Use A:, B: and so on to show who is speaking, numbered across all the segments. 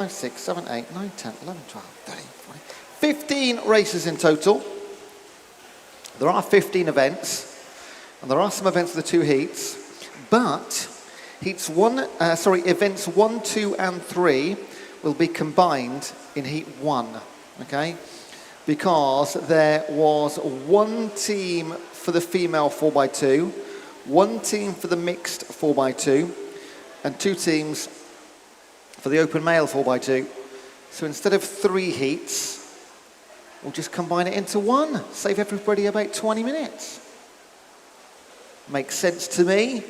A: 5, 6, 7, 8, 9, 10, 11, 12, 13, 14, 15 races in total. There are 15 events, and there are some events for the two heats, but events 1, 2, and 3 will be combined in heat 1, okay? Because there was one team for the female 4x2, one team for the mixed 4x2, and two teams for the open male 4x2. So instead of 3 heats, we'll just combine it into 1. Save everybody about 20 minutes. Makes sense to me.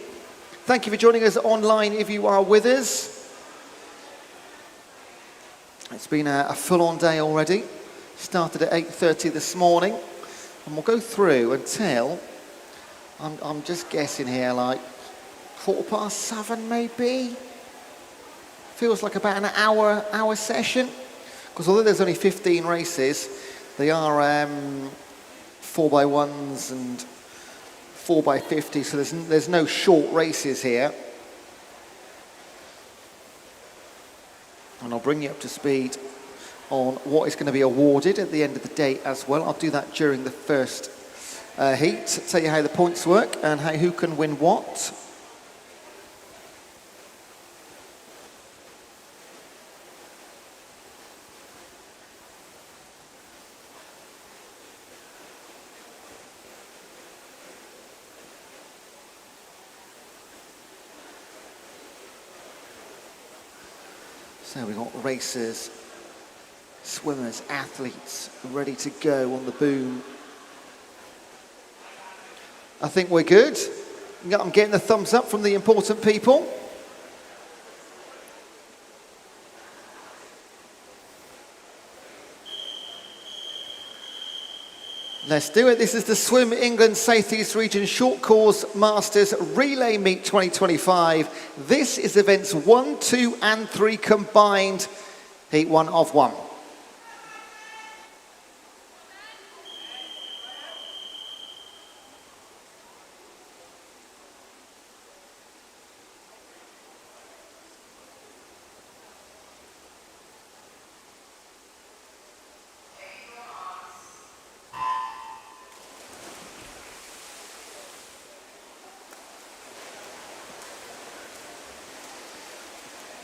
A: Thank you for joining us online if you are with us. It's been a full-on day already. Started at 8:30 this morning, and we'll go through until, I'm just guessing here, like 7:15 maybe. Feels like about an hour session, because although there's only 15 races, they are 4x1s and 4x50, so there's no short races here. And I'll bring you up to speed on what is going to be awarded at the end of the day as well. I'll do that during the first heat, tell you how the points work and who can win what. So we've got racers, swimmers, athletes ready to go on the boom. I think we're good. I'm getting the thumbs up from the important people. Let's do it. This is the Swim England South East Region Short Course Masters Relay Meet 2025. This is events 1, 2 and 3 combined, heat 1 of 1.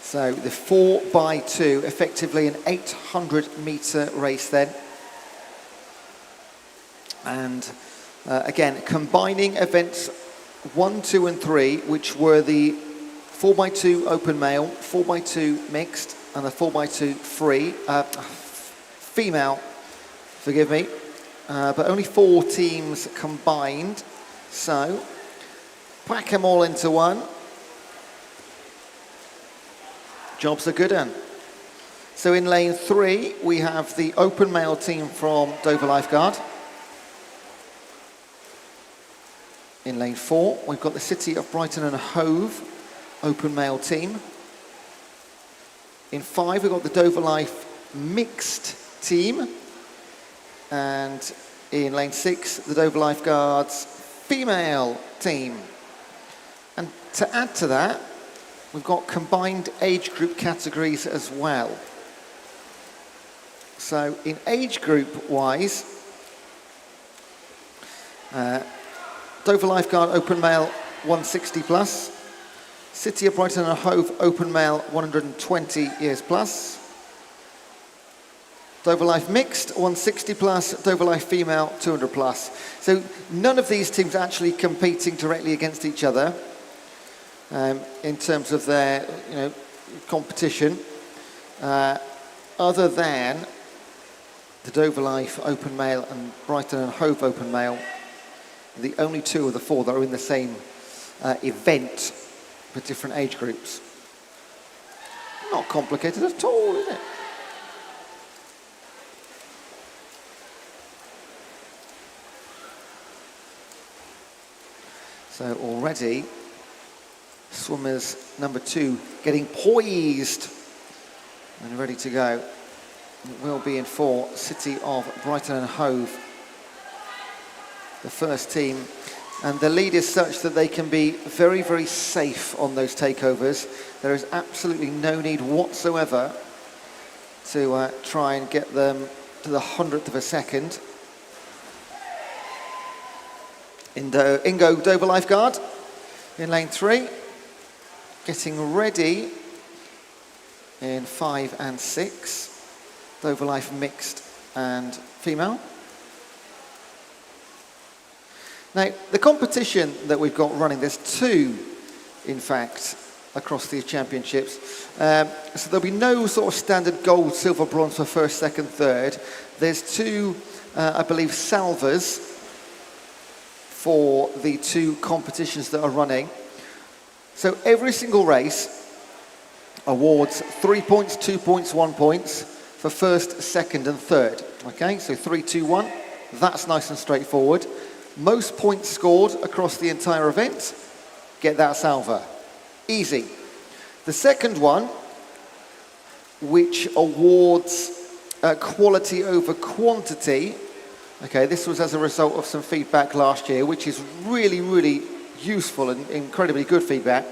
A: So the 4x2, effectively an 800-metre race then. And again, combining events 1, 2 and 3, which were the 4x2 open male, 4x2 mixed, and the 4x2 female, forgive me. But only 4 teams combined. So, pack them all into one. Jobs are good then. So in lane 3, we have the open male team from Dover Lifeguard. In lane 4, we've got the City of Brighton and Hove open male team. In 5, we've got the Dover Life mixed team. And in lane 6, the Dover Lifeguards female team. And to add to that, we've got combined age group categories as well. So in age group wise, Dover Lifeguard Open Male 160 plus, City of Brighton and Hove Open Male 120 years plus, Dover Life Mixed 160 plus, Dover Life Female 200 plus. So none of these teams are actually competing directly against each other. In terms of their, competition, other than the Dover Life Open Male and Brighton and Hove Open Male, the only 2 of the 4 that are in the same event for different age groups. Not complicated at all, is it? So already, swimmers number 2 getting poised and ready to go. It will be in 4, City of Brighton and Hove, the first team. And the lead is such that they can be very, very safe on those takeovers. There is absolutely no need whatsoever to try and get them to the 100th of a second. Ingo Dover lifeguard in lane 3, getting ready in 5 and 6. Dover Life mixed and female. Now, the competition that we've got running, there's 2, in fact, across these championships. So there'll be no sort of standard gold, silver, bronze for first, second, third. There's 2, I believe, salvers for the 2 competitions that are running. So every single race awards 3 points, 2 points, 1 points for first, second and third. Okay, so 3, 2, 1. That's nice and straightforward. Most points scored across the entire event, get that salver. Easy. The second one, which awards quality over quantity. Okay, this was as a result of some feedback last year, which is really, really useful and incredibly good feedback.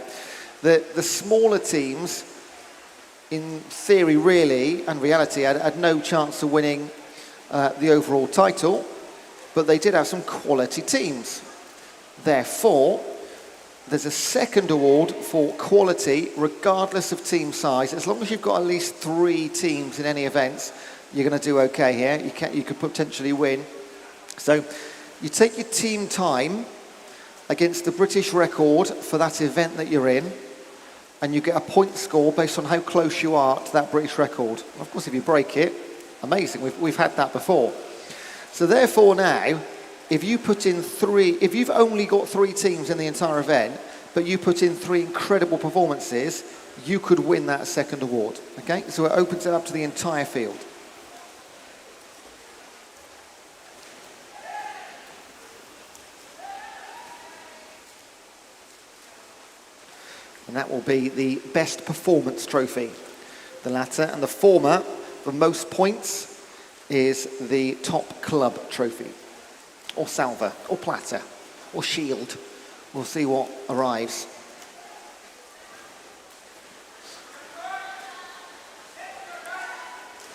A: The smaller teams, in theory really, and reality, had no chance of winning the overall title, but they did have some quality teams. Therefore, there's a second award for quality, regardless of team size. As long as you've got at least 3 teams in any events, you're going to do okay here. You could potentially win. So you take your team time against the British record for that event that you're in, and you get a point score based on how close you are to that British record. Of course, if you break it, amazing. We've had that before. So therefore now, if you put in 3, if you've only got 3 teams in the entire event, but you put in 3 incredible performances, you could win that second award. Okay, so it opens it up to the entire field. And that will be the best performance trophy. The latter, and the former, for most points, is the top club trophy, or salver, or platter, or shield. We'll see what arrives.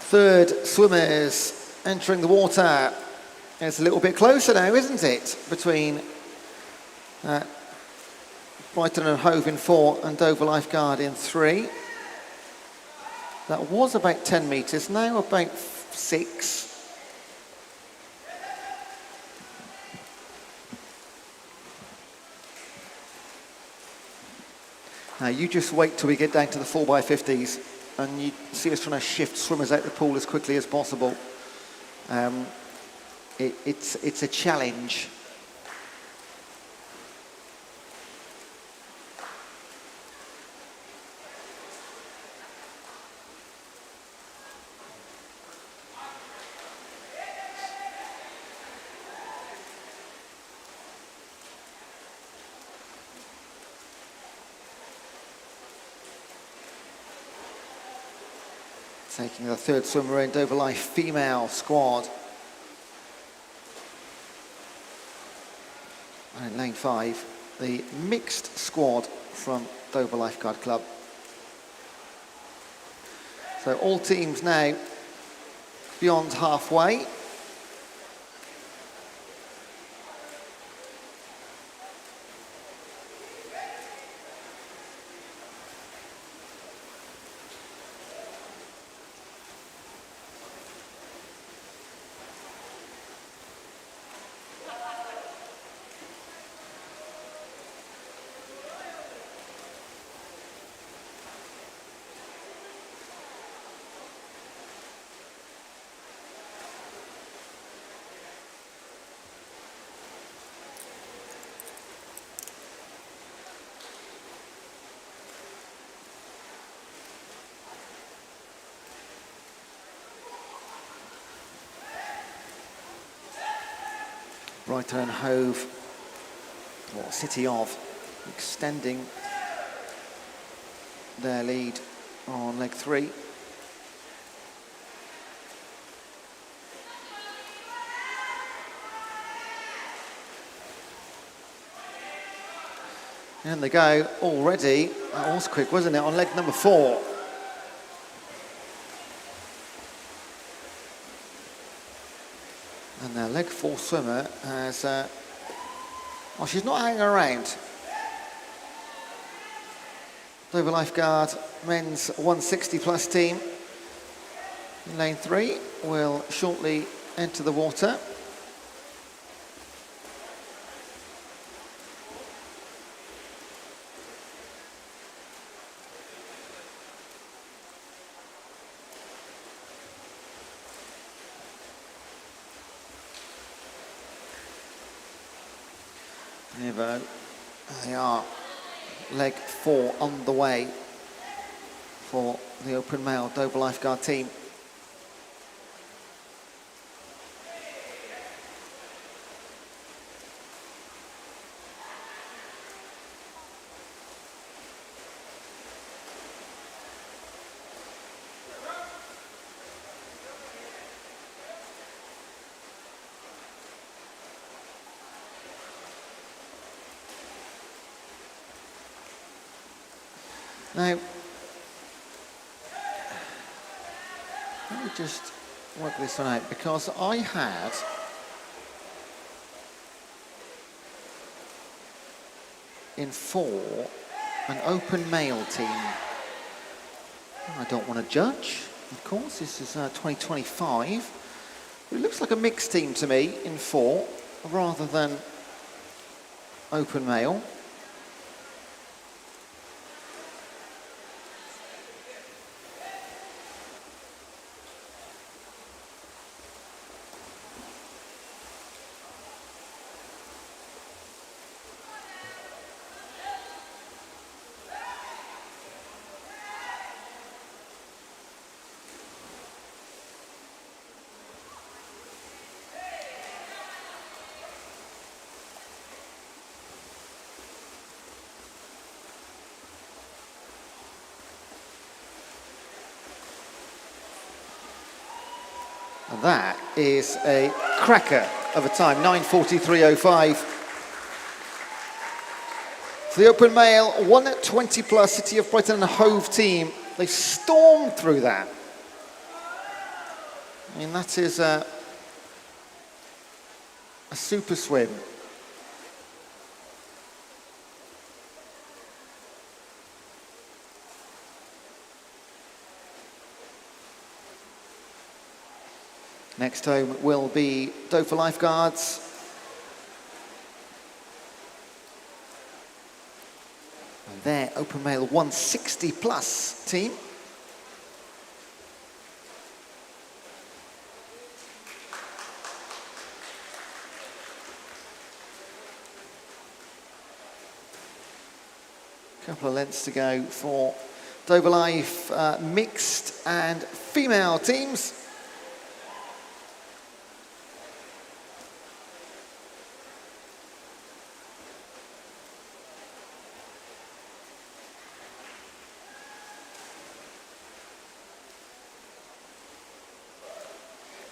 A: Third swimmers entering the water. It's a little bit closer now, isn't it? Between Brighton and Hove in 4 and Dover Lifeguard in 3. That was about 10 metres, now about 6. Now you just wait till we get down to the 4x50s and you see us trying to shift swimmers out the pool as quickly as possible. It's a challenge. Taking the third swimmer in, Dover Life female squad. And in lane 5, the mixed squad from Dover Lifeguard Club. So all teams now beyond halfway. Brighton and Hove, or City of, extending their lead on leg 3. And they go already. That was quick, wasn't it, on leg number 4. And their leg 4 swimmer has, well, she's not hanging around. Dover Lifeguard men's 160 plus team in lane 3 will shortly enter the water. There they are, leg 4 on the way for the open male Dover Lifeguard team. Now, let me just work this one out, because I had in 4 an open male team. I don't want to judge, of course, this is 2025. But it looks like a mixed team to me in 4 rather than open male. And that is a cracker of a time, 9:43.05. For the open male, 120 plus City of Brighton and Hove team, they stormed through that. I mean, that is a super swim. Next home will be Dover Lifeguards. And their open male 160 plus team. Couple of lengths to go for Dover Life mixed and female teams.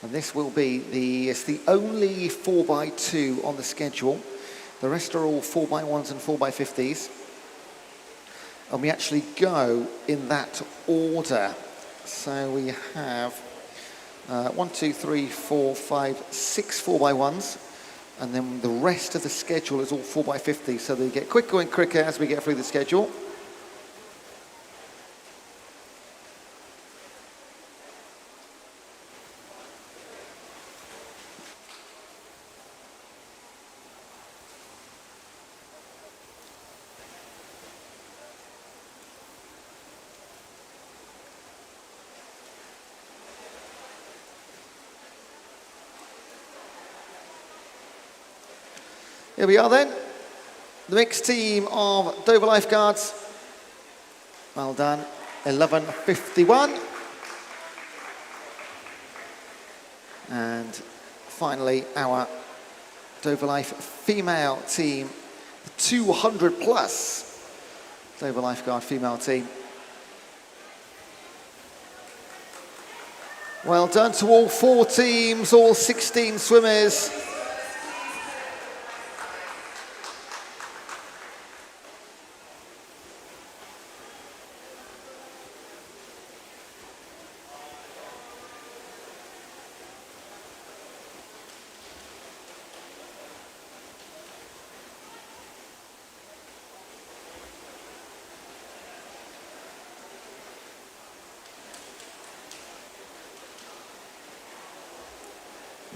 A: And this will be it's the only 4x2 on the schedule. The rest are all 4x1s and 4x50s. And we actually go in that order. So we have 1, 2, 3, 4, 5, 6 4x1s. And then the rest of the schedule is all 4x50s. So they get quicker and quicker as we get through the schedule. Here we are then, the mixed team of Dover Lifeguards. Well done, 11:51. And finally, our Dover Life female team, the 200 plus Dover Lifeguard female team. Well done to all 4 teams, all 16 swimmers.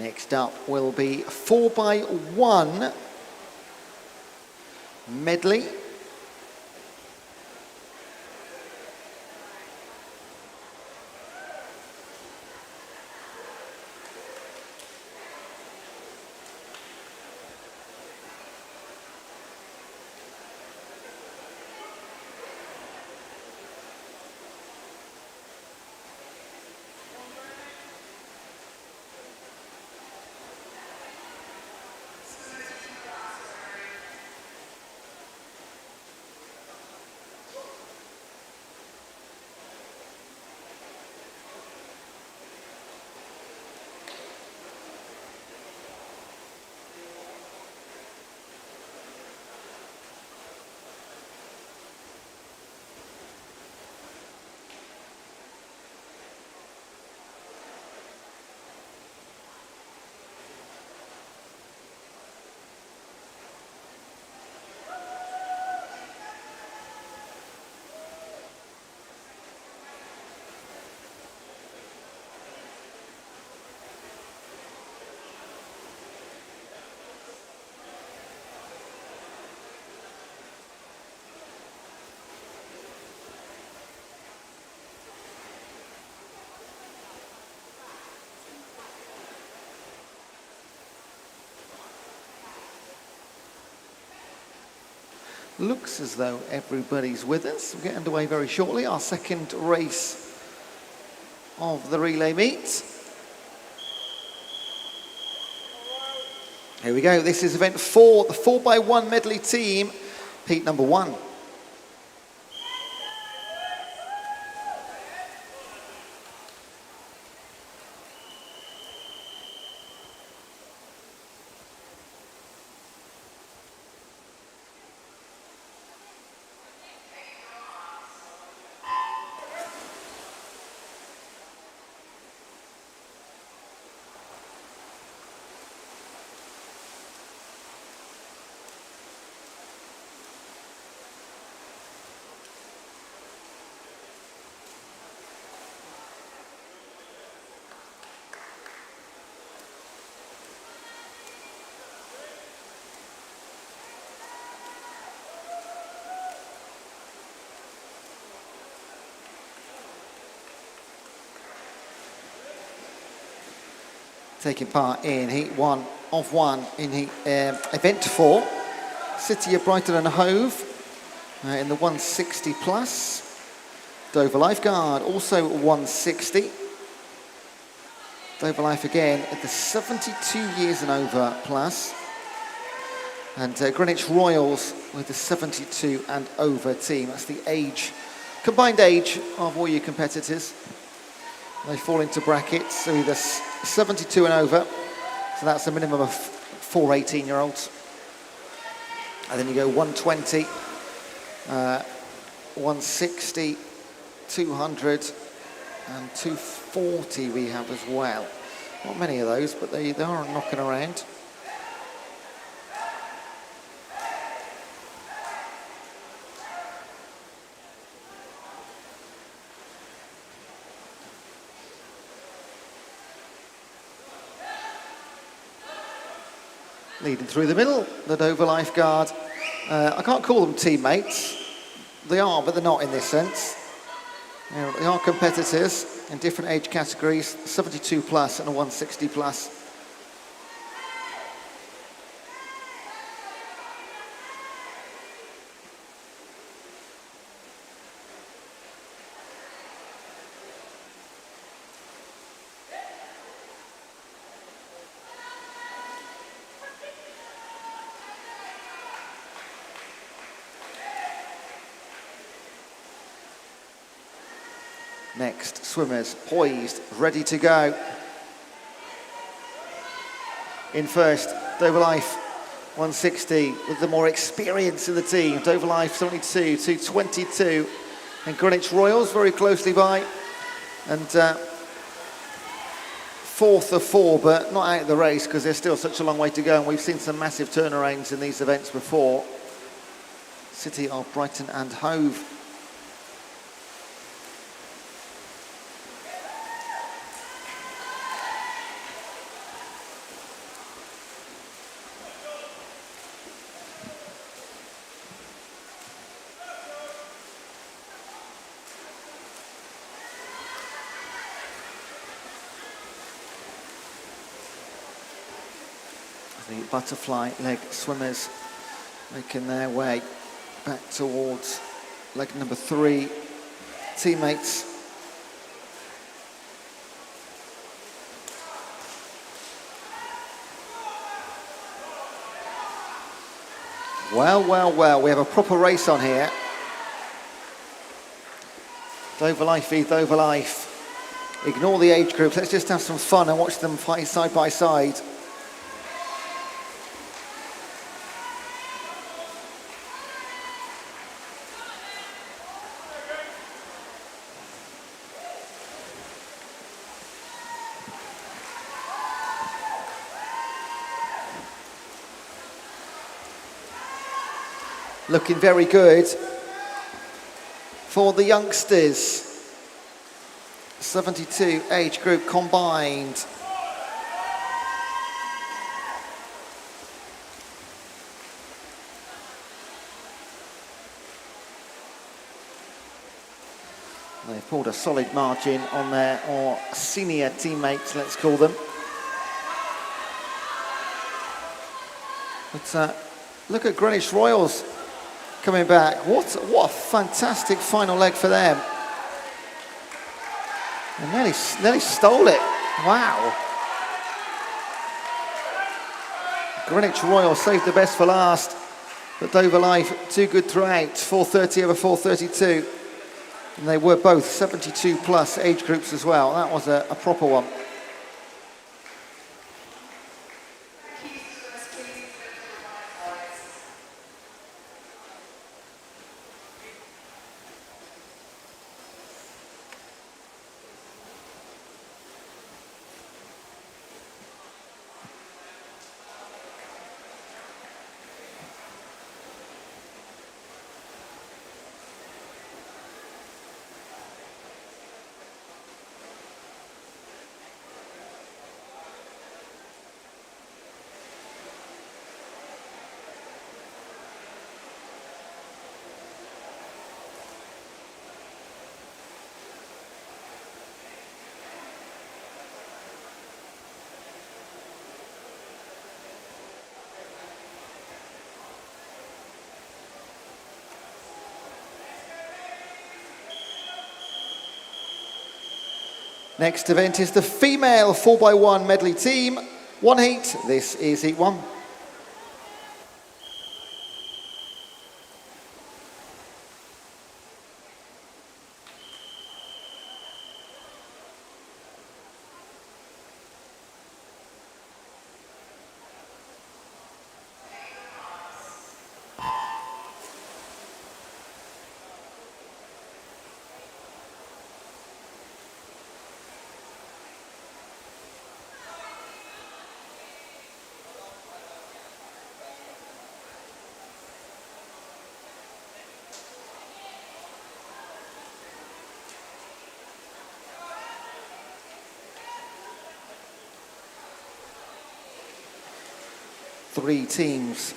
A: Next up will be 4x1 medley. Looks as though everybody's with us. We'll get underway very shortly. Our second race of the relay meet. Here we go. This is event 4, the 4x1 medley team, heat number 1. Taking part in heat 1 of 1 in event 4, City of Brighton and Hove in the 160 plus. Dover Lifeguard also 160. Dover Life again at the 72 years and over plus. And Greenwich Royals with the 72 and over team. That's the age, combined age of all your competitors. They fall into brackets, so either 72 and over, so that's a minimum of 4 18-year-olds. And then you go 120, 160, 200, and 240 we have as well. Not many of those, but they are knocking around. Leading through the middle, the Dover Lifeguard. I can't call them teammates. They are, but they're not in this sense. They are competitors in different age categories, 72 plus and a 160 plus. Next, swimmers poised, ready to go. In first, Dover Life 160 with the more experience in the team. Dover Life 72 to 22. And Greenwich Royals very closely by. And fourth of 4, but not out of the race because there's still such a long way to go. And we've seen some massive turnarounds in these events before. City of Brighton and Hove. The butterfly leg swimmers making their way back towards leg number 3. Teammates. Well, well, well, we have a proper race on here. Dover Life v Dover Life. Ignore the age groups, let's just have some fun and watch them fight side by side. Looking very good for the youngsters. 72 age group combined. They've pulled a solid margin on their or senior teammates, let's call them. But look at Greenwich Royals coming back. What a fantastic final leg for them. And nearly stole it. Wow. Greenwich Royal saved the best for last. But Dover Life, too good throughout. 4:30 over 4:32. And they were both 72 plus age groups as well. That was a proper one. Next event is the female 4x1 medley team. One heat, this is heat 1. Three teams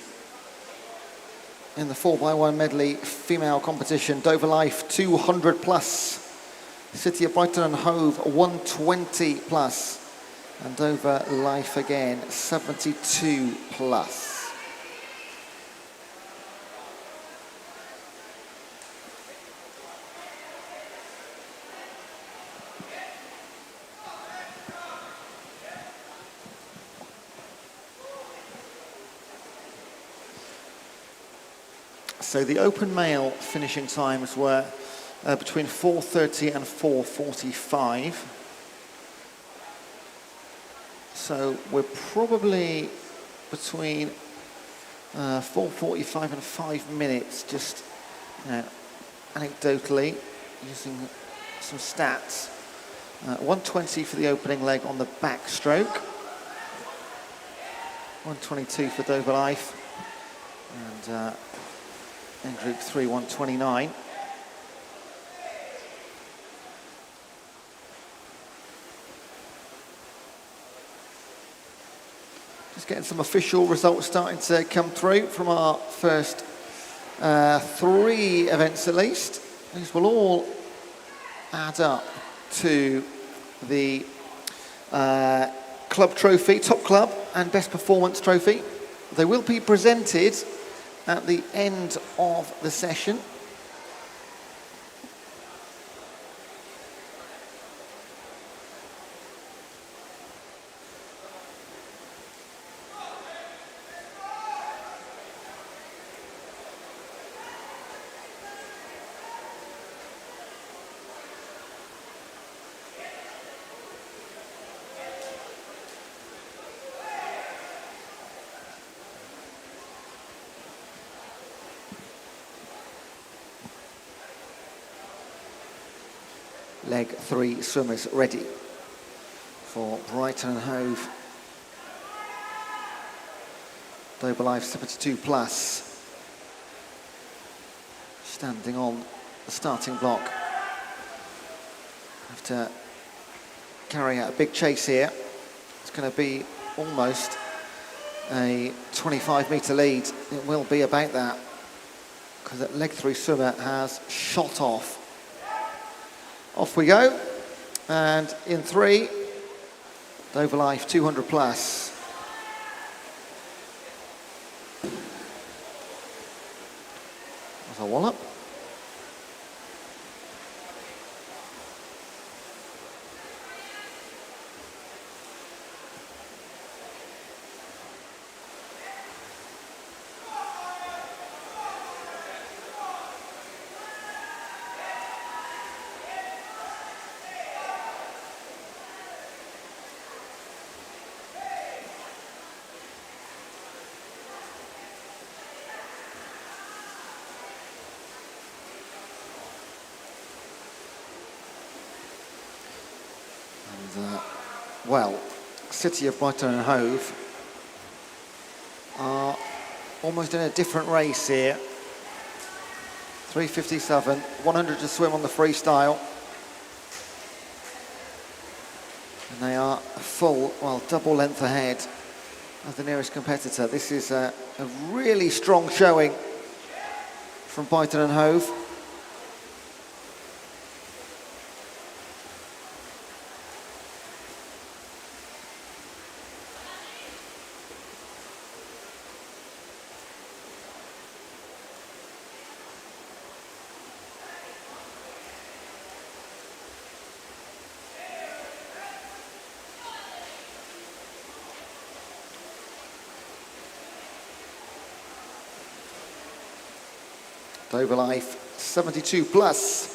A: in the 4x1 medley female competition. Dover Life 200 plus, City of Brighton and Hove 120 plus, and Dover Life again 72 plus. So the open male finishing times were between 4:30 and 4:45. So we're probably between 4:45 and 5 minutes, just anecdotally, using some stats. 120 for the opening leg on the backstroke. 122 for Dover Life. And in Group 3, 129. Just getting some official results starting to come through from our first 3 events at least. These will all add up to the club trophy, top club and best performance trophy. They will be presented at the end of the session. Leg 3 swimmers ready for Brighton and Hove. Dover Life 72 plus. Standing on the starting block. Have to carry out a big chase here. It's going to be almost a 25-metre lead. It will be about that, because that leg 3 swimmer has shot off. Off we go, and in 3, Dover Life 200 plus. There's a wallop. Well, City of Brighton and Hove are almost in a different race here. 3:57, 100 to swim on the freestyle. And they are a full, well, double length ahead of the nearest competitor. This is a really strong showing from Brighton and Hove. Dover Life 72 plus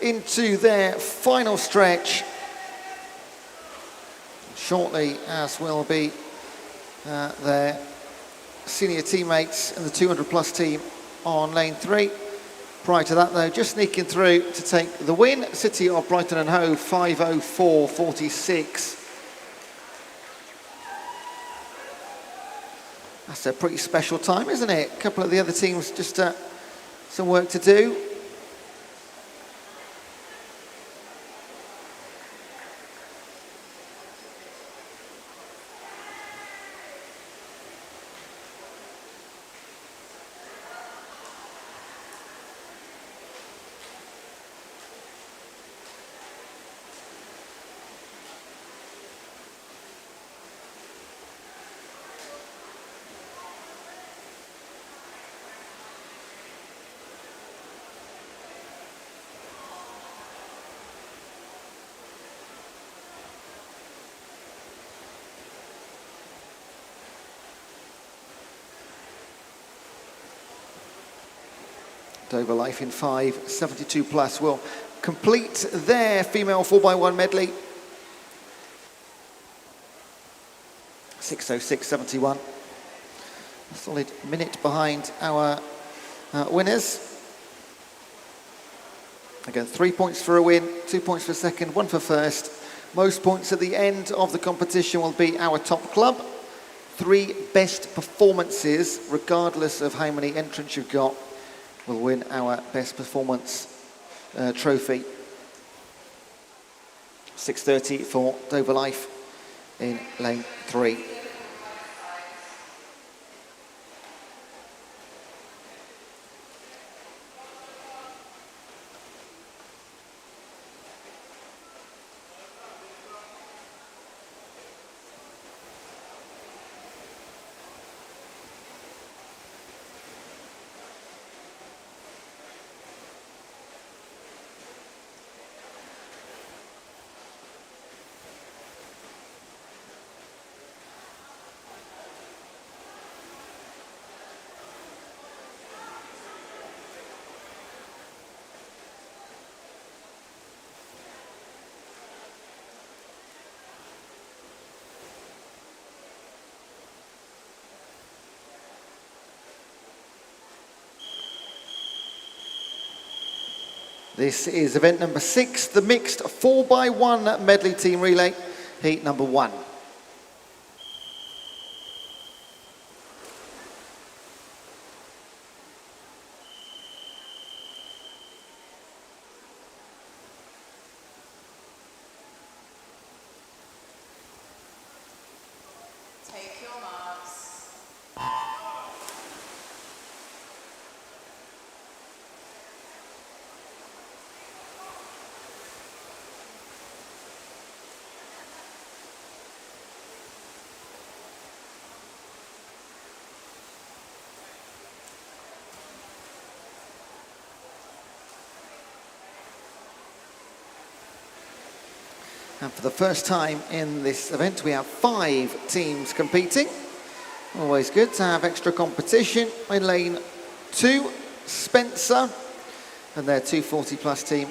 A: into their final stretch. Shortly, as will be their senior teammates in the 200 plus team on lane 3. Prior to that though, just sneaking through to take the win, City of Brighton and Hove 5:04.46. That's a pretty special time, isn't it? A couple of the other teams just some work to do. Dover Life in 5:72 plus will complete their female 4x1 medley. 6:06.71. A solid minute behind our winners. Again, 3 points for a win, 2 points for second, 1 for first. Most points at the end of the competition will be our top club. 3 best performances, regardless of how many entrants you've got, will win our best performance trophy. 6:30 for Dover Life in lane 3. This is event number 6, the mixed 4x1 medley team relay, heat number 1.
B: Take your marks.
A: And for the first time in this event, we have 5 teams competing. Always good to have extra competition. In lane 2, Spencer and their 240 plus team.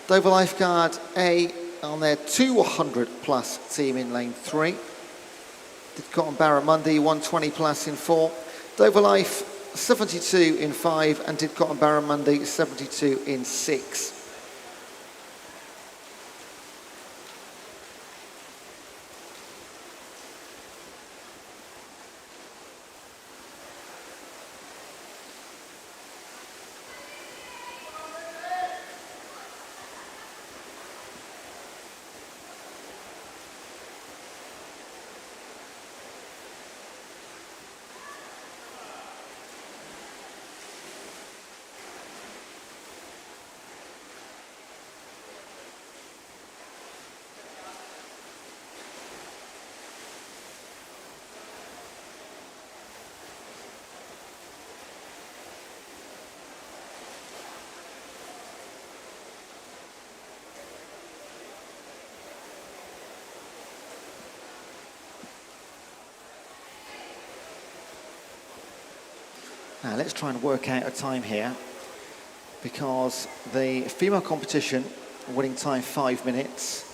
A: Dover Lifeguard A on their 200 plus team in lane 3. Didcot and Barramundi 120 plus in 4. Dover Life 72 in 5 and Didcot and Barramundi 72 in 6. Now let's try and work out a time here, because the female competition winning time 5 minutes,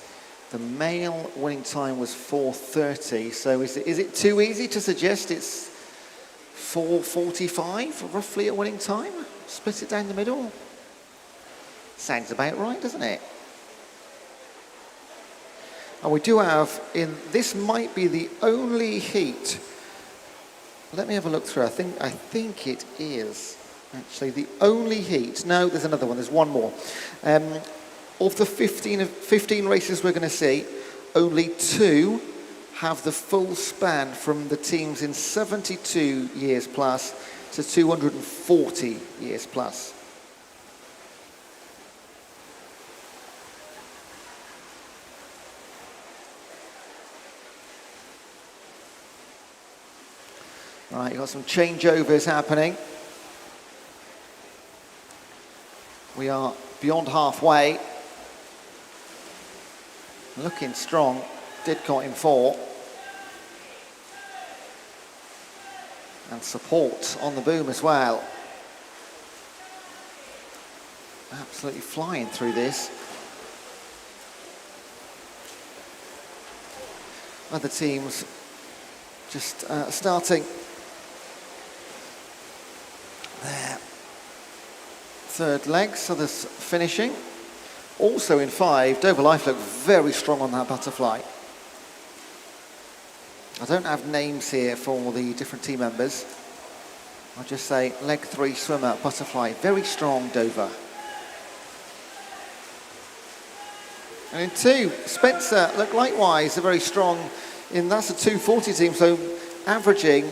A: the male winning time was 4:30. So is it too easy to suggest it's 4:45 roughly a winning time? Split it down the middle. Sounds about right, doesn't it? And we do have, this might be the only heat. Let me have a look through. I think it is actually the only heat. No, there's another one. There's one more. Of the 15 races we're going to see, only 2 have the full span from the teams in 72 years plus to 240 years plus. Right, you've got some changeovers happening. We are beyond halfway. Looking strong. Didcot in 4. And support on the boom as well. Absolutely flying through this. Other teams just starting their third legs, others finishing. Also in 5, Dover Life look very strong on that butterfly. I don't have names here for the different team members. I'll just say leg 3 swimmer, butterfly, very strong Dover. And in 2, Spencer look likewise, they're very strong. That's a 240 team, so averaging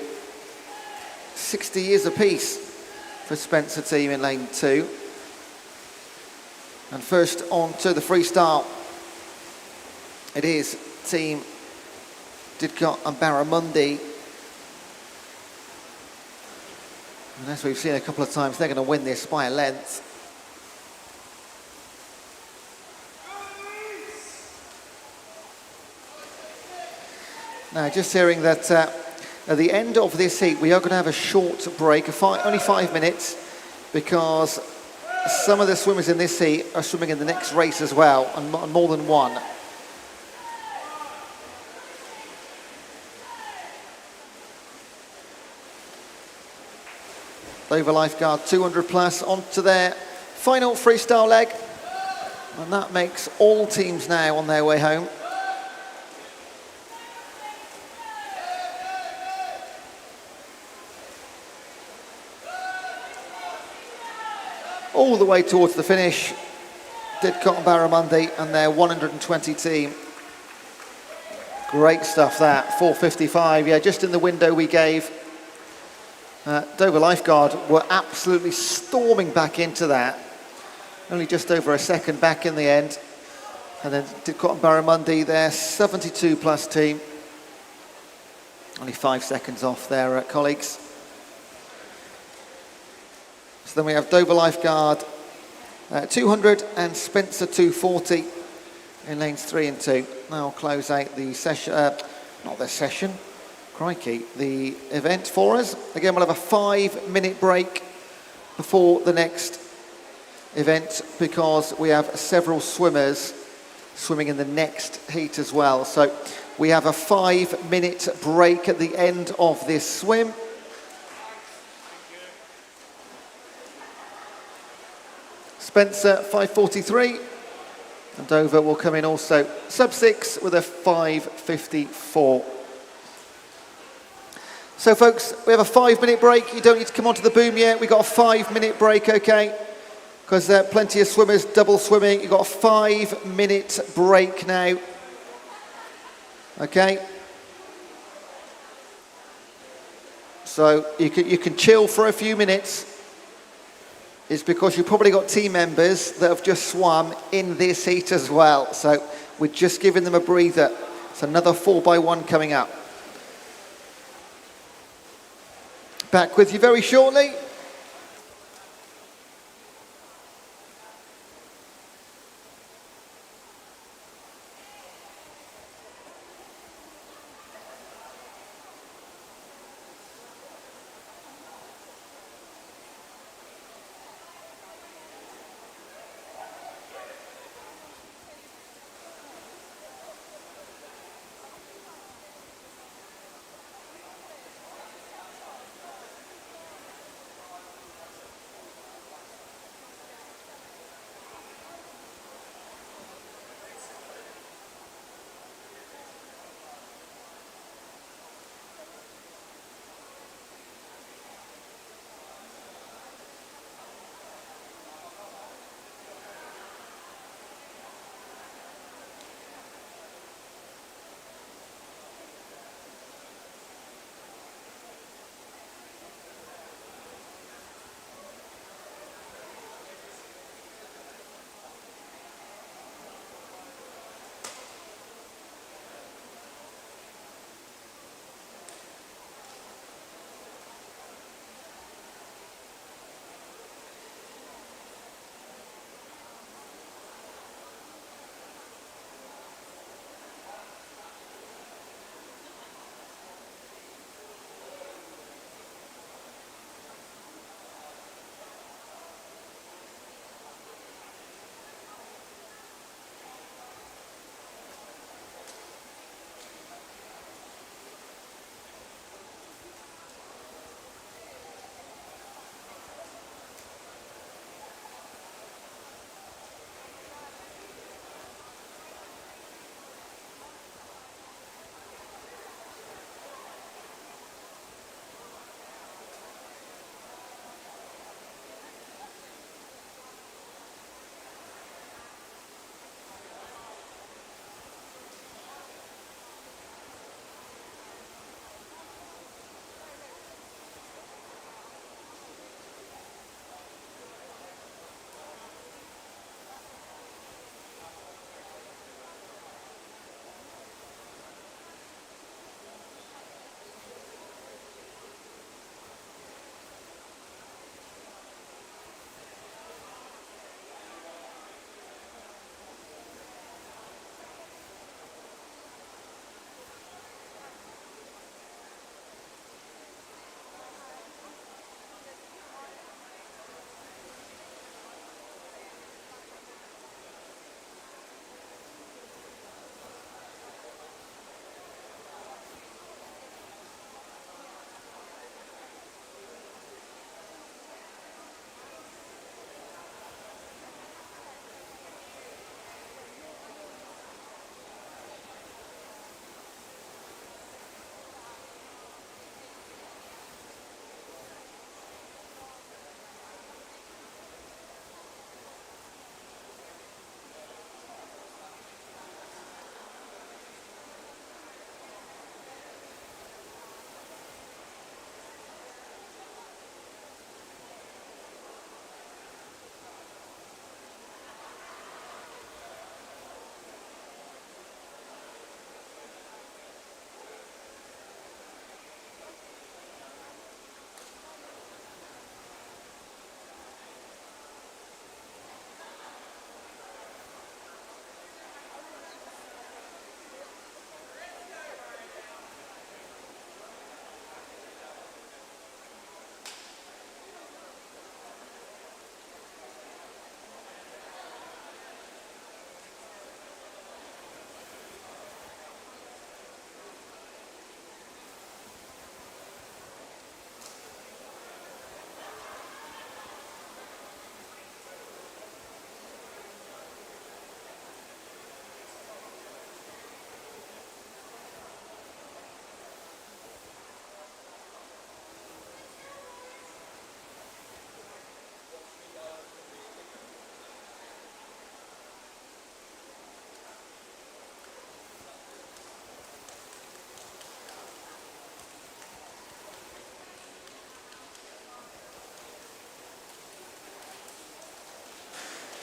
A: 60 years apiece for Spencer team in lane 2. And first on to the freestyle, it is team Didcot and Barramundi. And as we've seen a couple of times, they're going to win this by a length. Now, just hearing that at the end of this heat, we are going to have a short break, only 5 minutes, because some of the swimmers in this heat are swimming in the next race as well, and more than one. Dover Lifeguard 200 plus onto their final freestyle leg. And that makes all teams now on their way home. All the way towards the finish did Cotton Barramundi and their 120 team. Great stuff that, 4:55, yeah, just in the window we gave. Dover Lifeguard were absolutely storming back into that. Only just over a second back in the end. And then did Cotton Barramundi, their 72 plus team. Only 5 seconds off their colleagues. So then we have Dover Lifeguard 200 and Spencer 240 in lanes 3 and 2. Now I'll close out the session, not the session, crikey, the event for us. Again, we'll have a 5-minute break before the next event because we have several swimmers swimming in the next heat as well. So we have a 5-minute break at the end of this swim. Spencer 5:43, and Dover will come in also sub-6 with a 5:54. So folks, we have a 5-minute break. You don't need to come onto the boom yet. We've got a 5-minute break, okay? Because there are plenty of swimmers double swimming. You've got a 5-minute break now. Okay? So you can chill for a few minutes. It's because you've probably got team members that have just swum in this heat as well. So we're just giving them a breather. It's another 4x1 coming up. Back with you very shortly.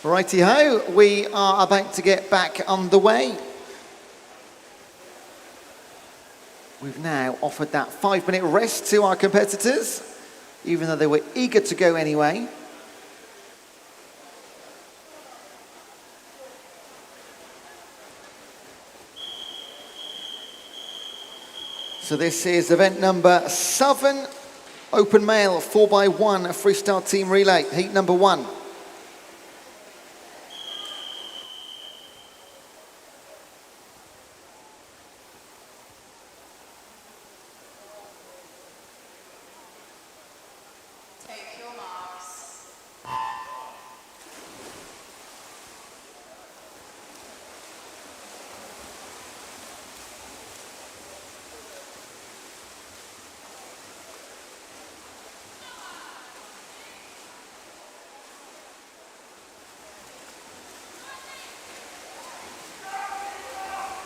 A: Righty-ho, we are about to get back underway. We've now offered that 5-minute rest to our competitors, even though they were eager to go anyway. So this is event number 7, open male 4x1 freestyle team relay, heat number 1.
B: Take your marks.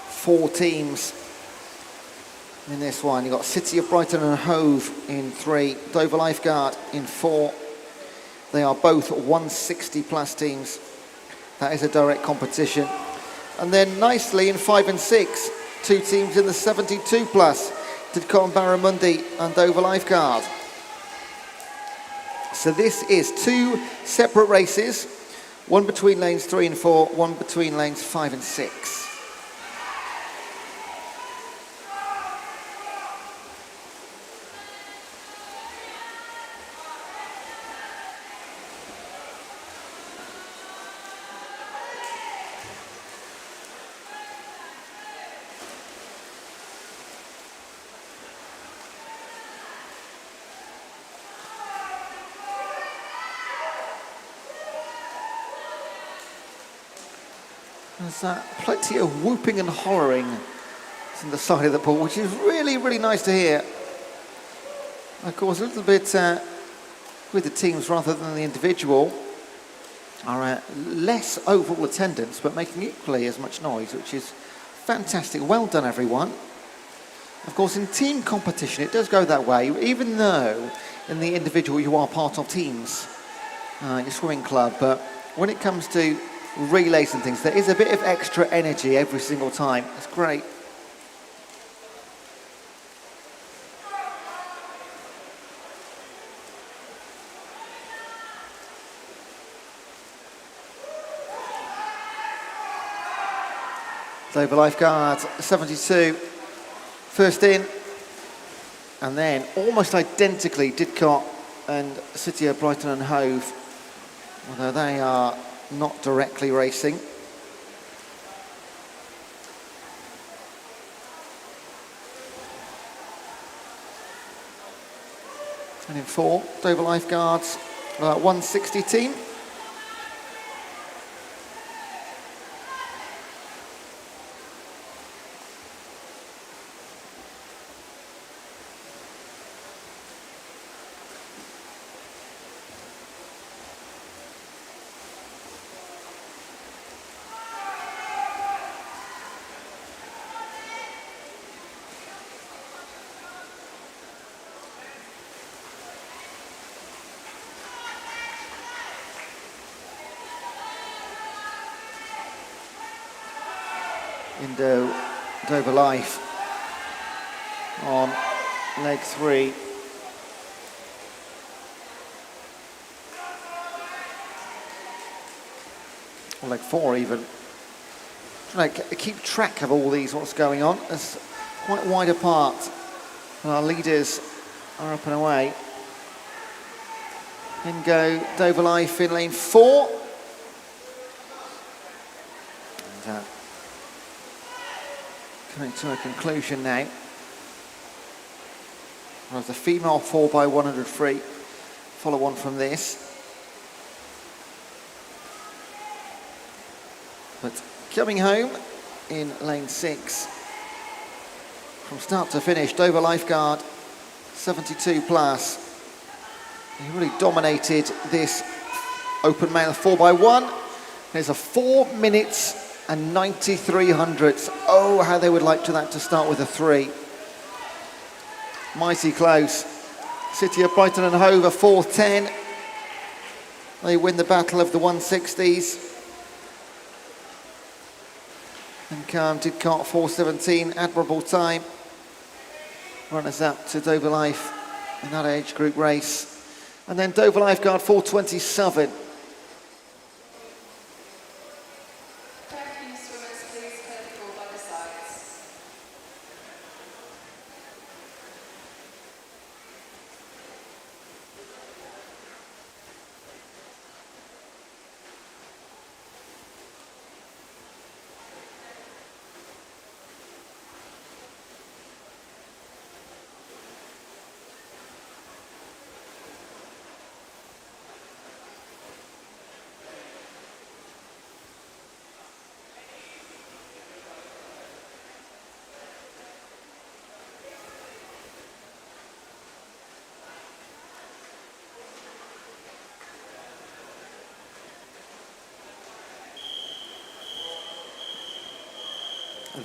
A: Four teams in this one. You've got City of Brighton and Hove in 3, Dover Lifeguard in 4. They are both 160 plus teams. That is a direct competition. And then nicely in 5 and 6, 2 teams in the 72 plus, Didcot Barramundi and Dover Lifeguard. So this is 2 separate races, one between lanes 3 and 4, one between lanes 5 and 6. There's plenty of whooping and hollering from the side of the pool, which is really, really nice to hear. Of course, a little bit with the teams rather than the individual are less overall attendance, but making equally as much noise, which is fantastic. Well done, everyone. Of course, in team competition, it does go that way, even though in the individual you are part of teams, your swimming club. But when it comes to relays and things, there is a bit of extra energy every single time. It's great. Dover Lifeguard 72, first in, and then almost identically Didcot and City of Brighton and Hove, although they are not directly racing. And in 4, Dover Lifeguards, 160 team. Indo Dover Life on leg 3. Or leg 4 even. Trying to keep track of all these, what's going on. It's quite wide apart. And our leaders are up and away. In go Dover Life in lane 4. And, coming to a conclusion now. Whereas the female 4x100 free follow on from this. But coming home in lane 6, from start to finish, Dover Lifeguard 72 plus. He really dominated this open male 4x1. There's a 4 minutes and 93 hundredths. Oh, how they would like that to start with a 3. Mighty close. City of Brighton and Hove 4:10. They win the battle of the 160s. And did cart 4:17, admirable time. Runners up to Dover Life in that age group race. And then Dover Lifeguard 4:27.
B: Tracking swimmers, please clear the pool by the sides.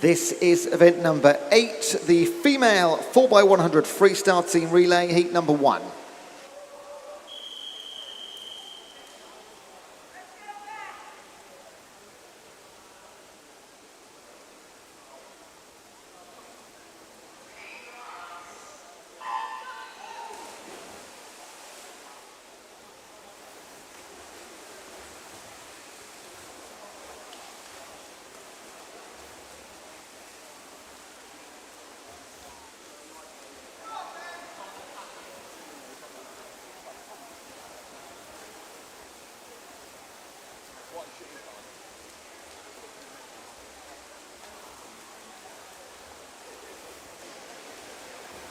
A: This is event number 8, the female 4x100 freestyle team relay, heat number 1.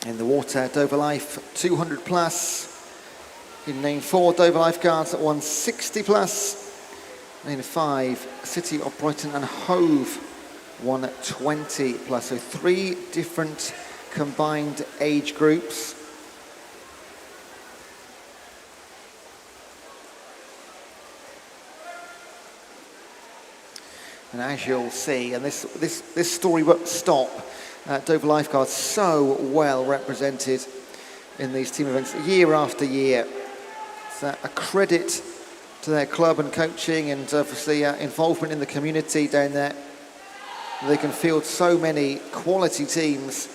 A: In the water, Dover Life 200 plus. In lane 4, Dover Lifeguards at 160 plus. Lane 5, City of Brighton and Hove 120 plus. So 3 different combined age groups. And as you'll see, and this story won't stop. Dover Lifeguards so well represented in these team events year after year. It's a credit to their club and coaching and obviously involvement in the community down there. They can field so many quality teams.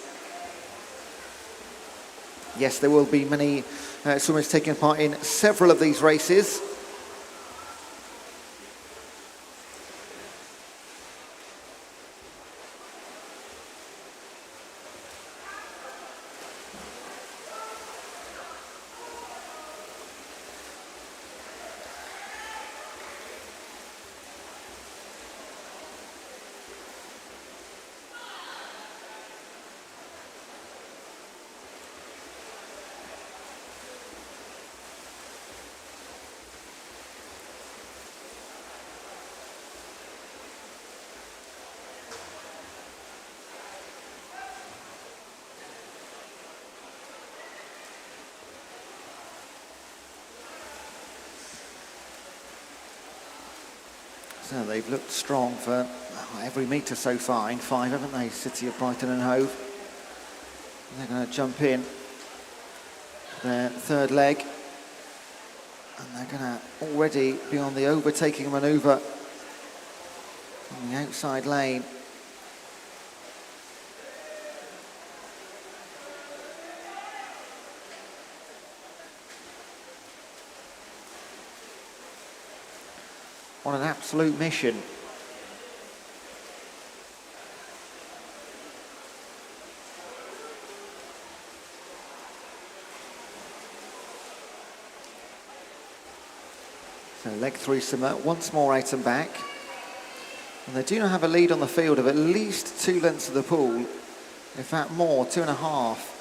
A: Yes, there will be many swimmers taking part in several of these races. So they've looked strong for every metre so far, in 5, haven't they? City of Brighton and Hove. And they're going to jump in their third leg. And they're going to already be on the overtaking manoeuvre on the outside lane. On an absolute mission. So leg 3 swimmer, once more out and back. And they do now have a lead on the field of at least 2 lengths of the pool. In fact more, 2.5.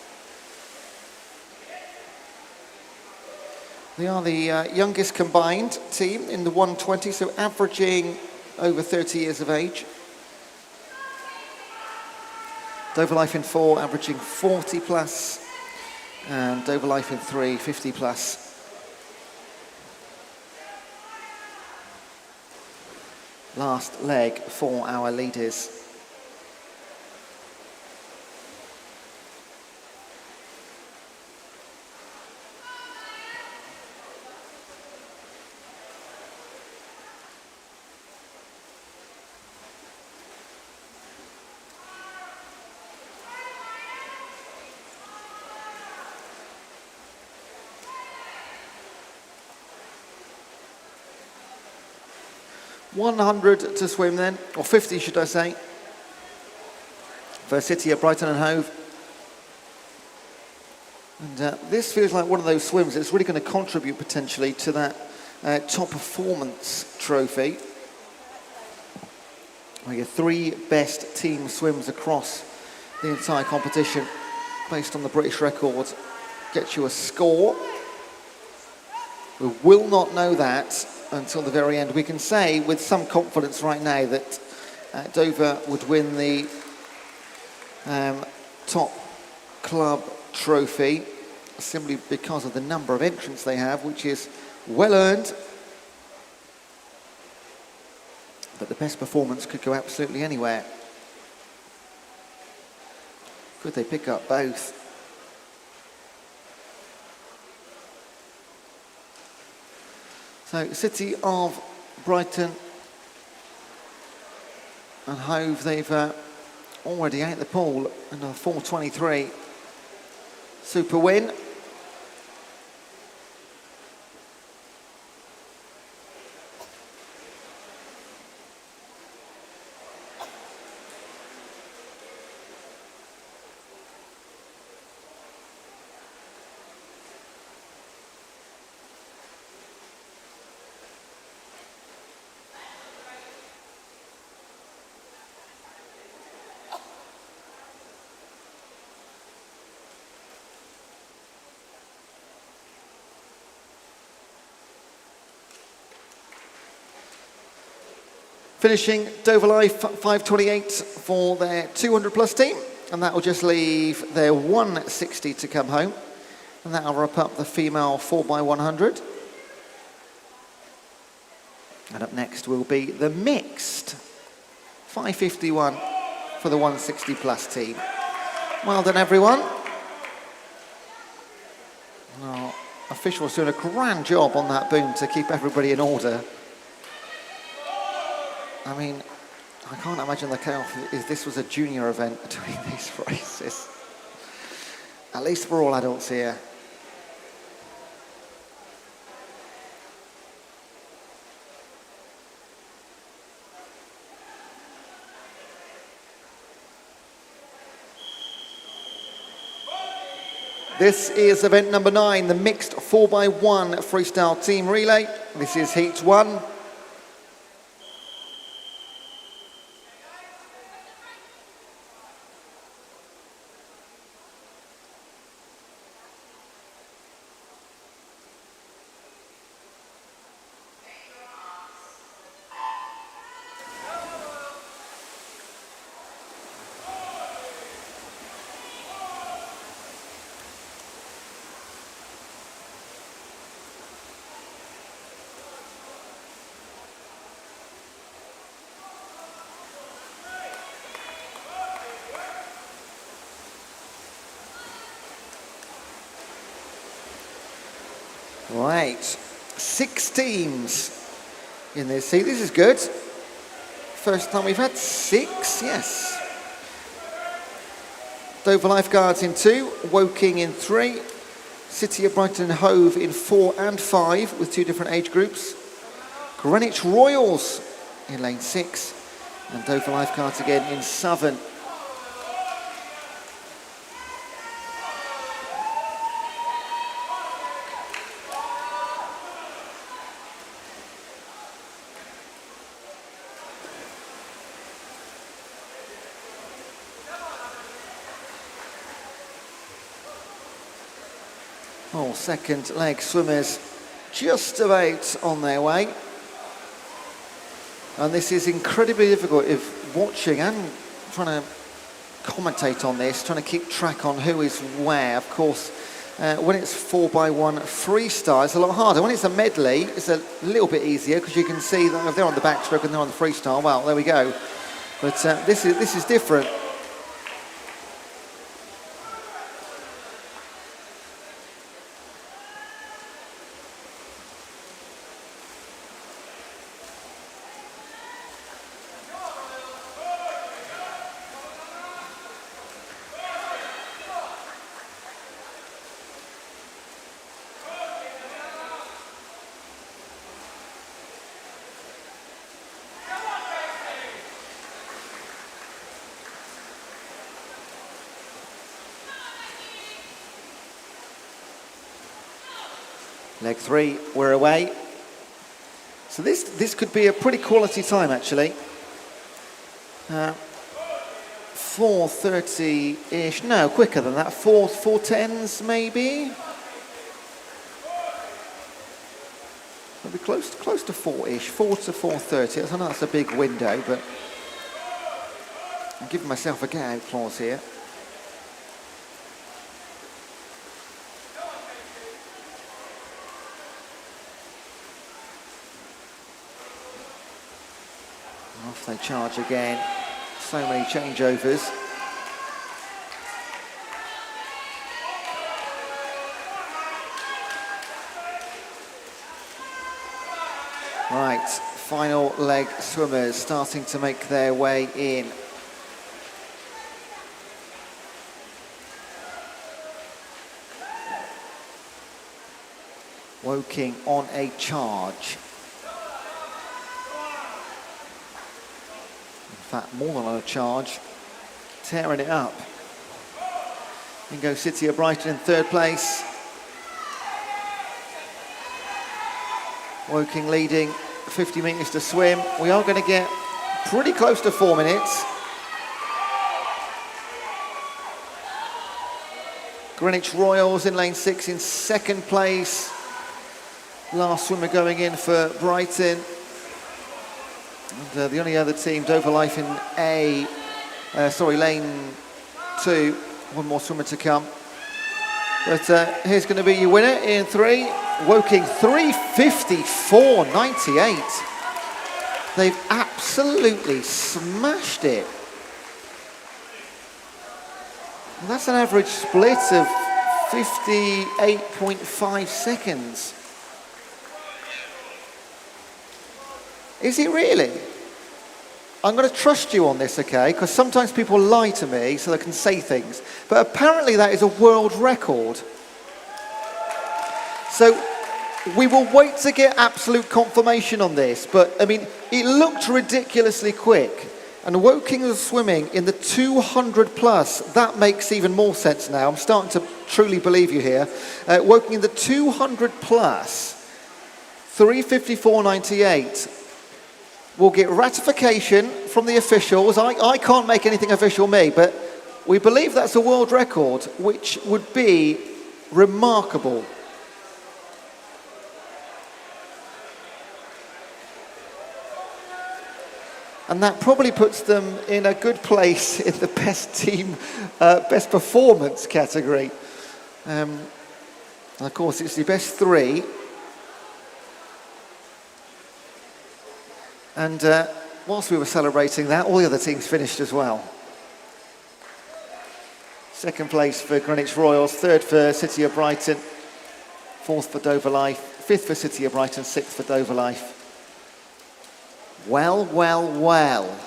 A: They are the youngest combined team in the 120, so averaging over 30 years of age. Dover Life in 4, averaging 40 plus, and Dover Life in 3, 50 plus. Last leg for our leaders. 100 to swim then, or 50 should I say, for City of Brighton and Hove. And this feels like one of those swims that's really going to contribute potentially to that top performance trophy. Where your 3 best team swims across the entire competition based on the British record gets you a score. We will not know that until the very end. We can say with some confidence right now that Dover would win the top club trophy simply because of the number of entrants they have, which is well earned. But the best performance could go absolutely anywhere. Could they pick up both? So City of Brighton and Hove, they've already out the pool and a 4:23 super win. Finishing Dover Life 5:28 for their 200 plus team, and that will just leave their 160 to come home, and that will wrap up the female 4x100. And up next will be the mixed 5:51 for the 160 plus team. Well done everyone. Our officials doing a grand job on that boom to keep everybody in order. I mean, I can't imagine the chaos if this was a junior event doing these races. At least we're all adults here. This is event number 9, the mixed 4x1 freestyle team relay. This is heat 1. Right, 6 teams in this heat. This is good. First time we've had 6, yes. Dover Lifeguards in 2, Woking in 3, City of Brighton and Hove in 4 and 5 with 2 different age groups. Greenwich Royals in lane 6, and Dover Lifeguards again in 7. Oh, second leg swimmers just about on their way. And this is incredibly difficult if watching and trying to commentate on this, trying to keep track on who is where. Of course, when it's 4x1 freestyle, it's a lot harder. When it's a medley, it's a little bit easier because you can see that if they're on the backstroke and they're on the freestyle, well, there we go. But this is different. Leg 3, we're away. So this could be a pretty quality time, actually. 4:30-ish, no, quicker than that, 4:10s maybe? It'll be close to 4-ish, 4 to 4:30. I know that's a big window, but I'm giving myself a get-out clause here. Off they charge again. So many changeovers. Right, final leg swimmers starting to make their way in. Woking on a charge. In fact, more than on a charge, tearing it up. In goes City of Brighton in third place. Woking leading, 50 metres to swim. We are going to get pretty close to 4 minutes. Greenwich Royals in lane 6 in second place. Last swimmer going in for Brighton. And the only other team, Dover Life in lane 2. One more swimmer to come. But here's going to be your winner in 3. Woking 3:54.98. They've absolutely smashed it. And that's an average split of 58.5 seconds. Is it really? I'm going to trust you on this, okay? Because sometimes people lie to me so they can say things. But apparently that is a world record. So we will wait to get absolute confirmation on this. But, I mean, it looked ridiculously quick. And Woking was swimming in the 200 plus. That makes even more sense now. I'm starting to truly believe you here. Woking in the 200 plus, 3:54.98. We'll get ratification from the officials. I can't make anything official, me, but we believe that's a world record, which would be remarkable. And that probably puts them in a good place in the best team, best performance category. And of course, it's the best 3. And whilst we were celebrating that, all the other teams finished as well. Second place for Greenwich Royals, 3rd for City of Brighton, 4th for Dover Life, 5th for City of Brighton, 6th for Dover Life. Well, well, well.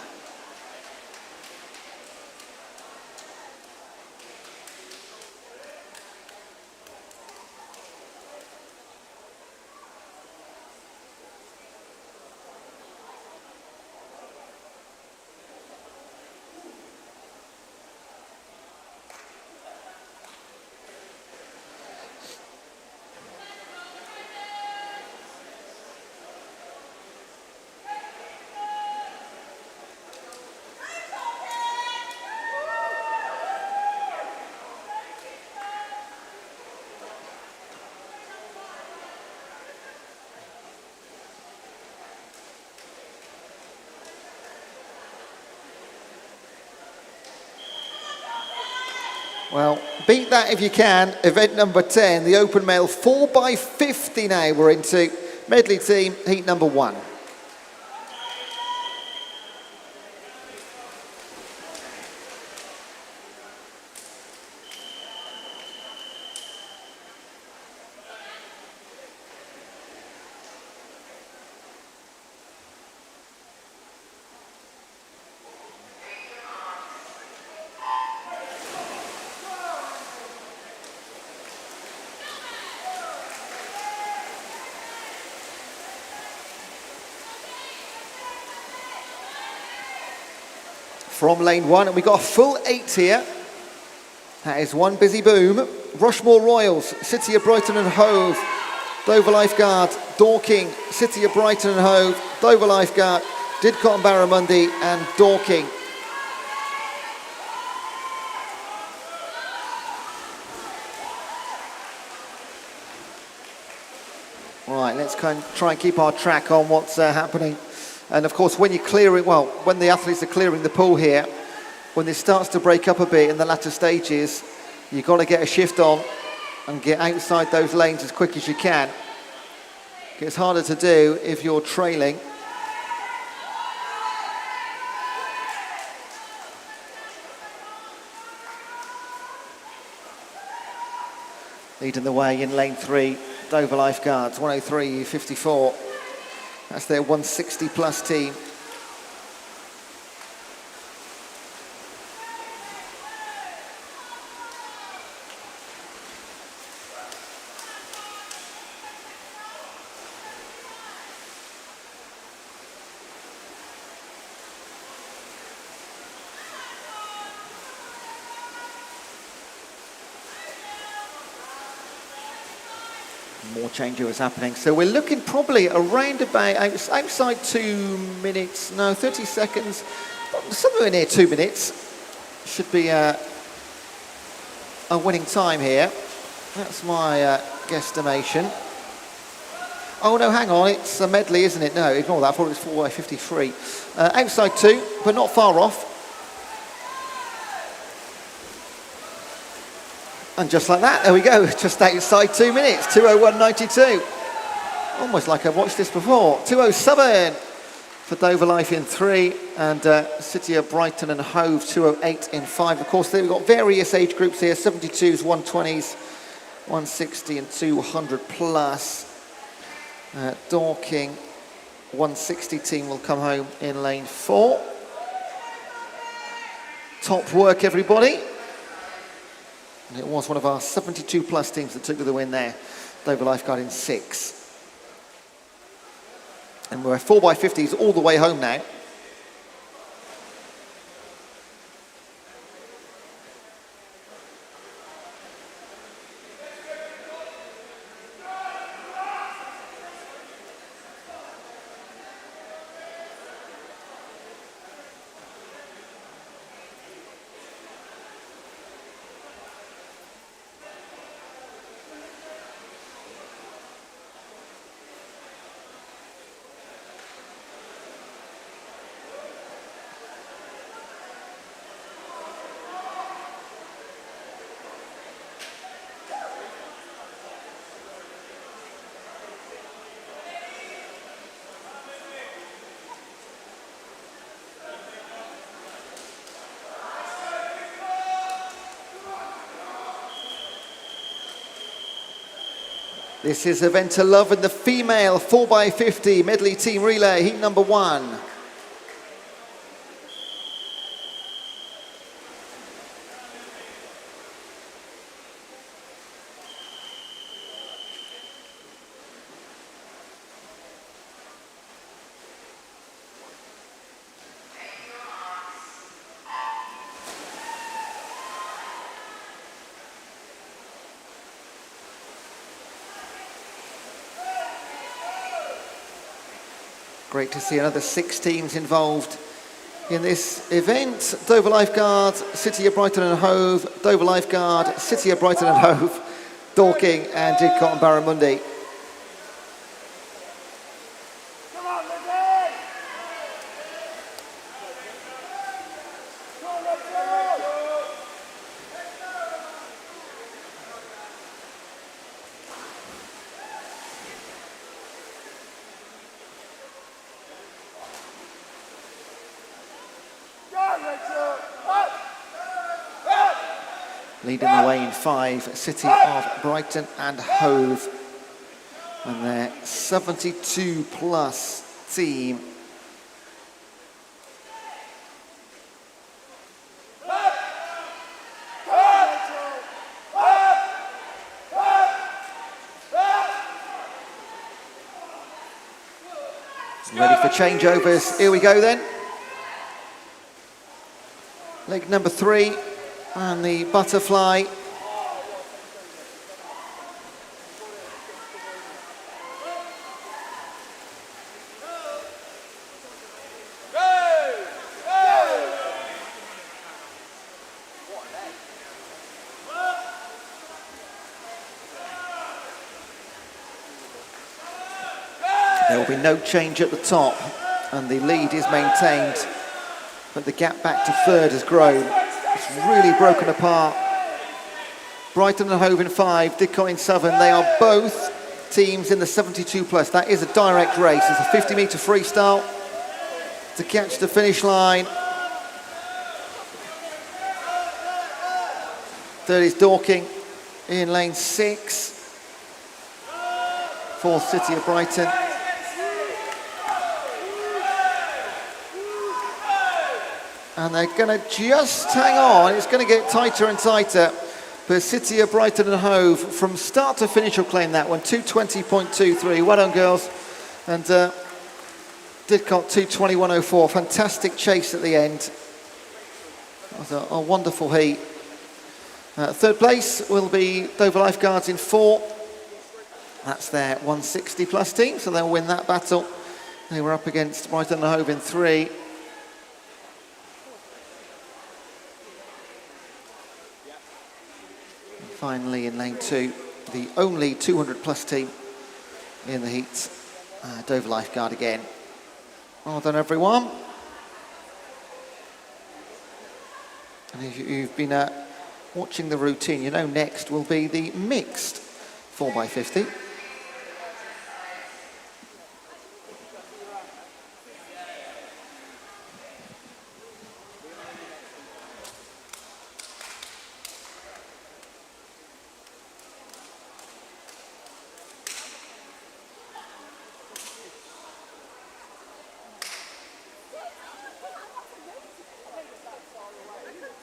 A: Well, beat that if you can. Event number 10, the open male 4x50 now. We're into Medley team, heat number 1. From lane 1, and we've got a full 8 here. That is one busy boom. Rushmore Royals, City of Brighton and Hove Dover Lifeguard, Dorking, City of Brighton and Hove, Dover Lifeguard, Didcot and Barramundi, and Dorking. Right, let's try and keep our track on what's happening. And of course, when you're clearing, well, when the athletes are clearing the pool here, when it starts to break up a bit in the latter stages, you've got to get a shift on and get outside those lanes as quick as you can. It gets harder to do if you're trailing. Leading the way in lane 3, Dover Lifeguards, 103.54. That's their 160 plus team. More changeovers happening. So we're looking probably around about outside 2 minutes, no, 30 seconds, somewhere near 2 minutes. Should be a winning time here. That's my guesstimation. Oh no, hang on, it's a medley, isn't it? No, ignore that, I thought it was 4:53. Outside 2, but not far off. And just like that, there we go, just outside 2 minutes, 2:01.92. Almost like I've watched this before. 2:07 for Dover Life in 3, and City of Brighton and Hove 2:08 in 5. Of course, we've got various age groups here, 72s, 120s, 160 and 200 plus. Dorking 160 team will come home in lane 4. Top work, everybody. And it was one of our 72 plus teams that took the win there. Dover Lifeguard in 6. And we're 4x50s all the way home now. This is event to love in the female 4x50 medley team relay, heat number 1. Great to see another 6 teams involved in this event. Dover Lifeguard, City of Brighton and Hove, Dover Lifeguard, City of Brighton and Hove, Dorking and Didcot and Barramundi. Leading the way in 5, City of Brighton and Hove. And their 72 plus team. Ready for changeovers. Here we go then. Leg number 3. And the butterfly. There will be no change at the top, and the lead is maintained, but the gap back to third has grown. It's really broken apart. Brighton and Hove in 5, Didcot in 7. They are both teams in the 72 plus. That is a direct race. It's a 50-metre freestyle to catch the finish line. Third is Dorking in lane 6. Fourth, City of Brighton. And they're going to just hang on. It's going to get tighter and tighter. But City of Brighton and Hove, from start to finish, will claim that one. 2:20.23. Well done, girls. And Didcot 2:21.04. Fantastic chase at the end. That was a wonderful heat. Third place will be Dover Lifeguards in 4. That's their 160 plus team, so they'll win that battle. They were up against Brighton and Hove in 3. Finally, in lane 2, the only 200 plus team in the heats, Dover Lifeguard again. Well done, everyone. And if you've been watching the routine, you know next will be the mixed 4x50.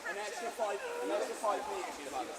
C: An extra 5 metres, you'd have had it.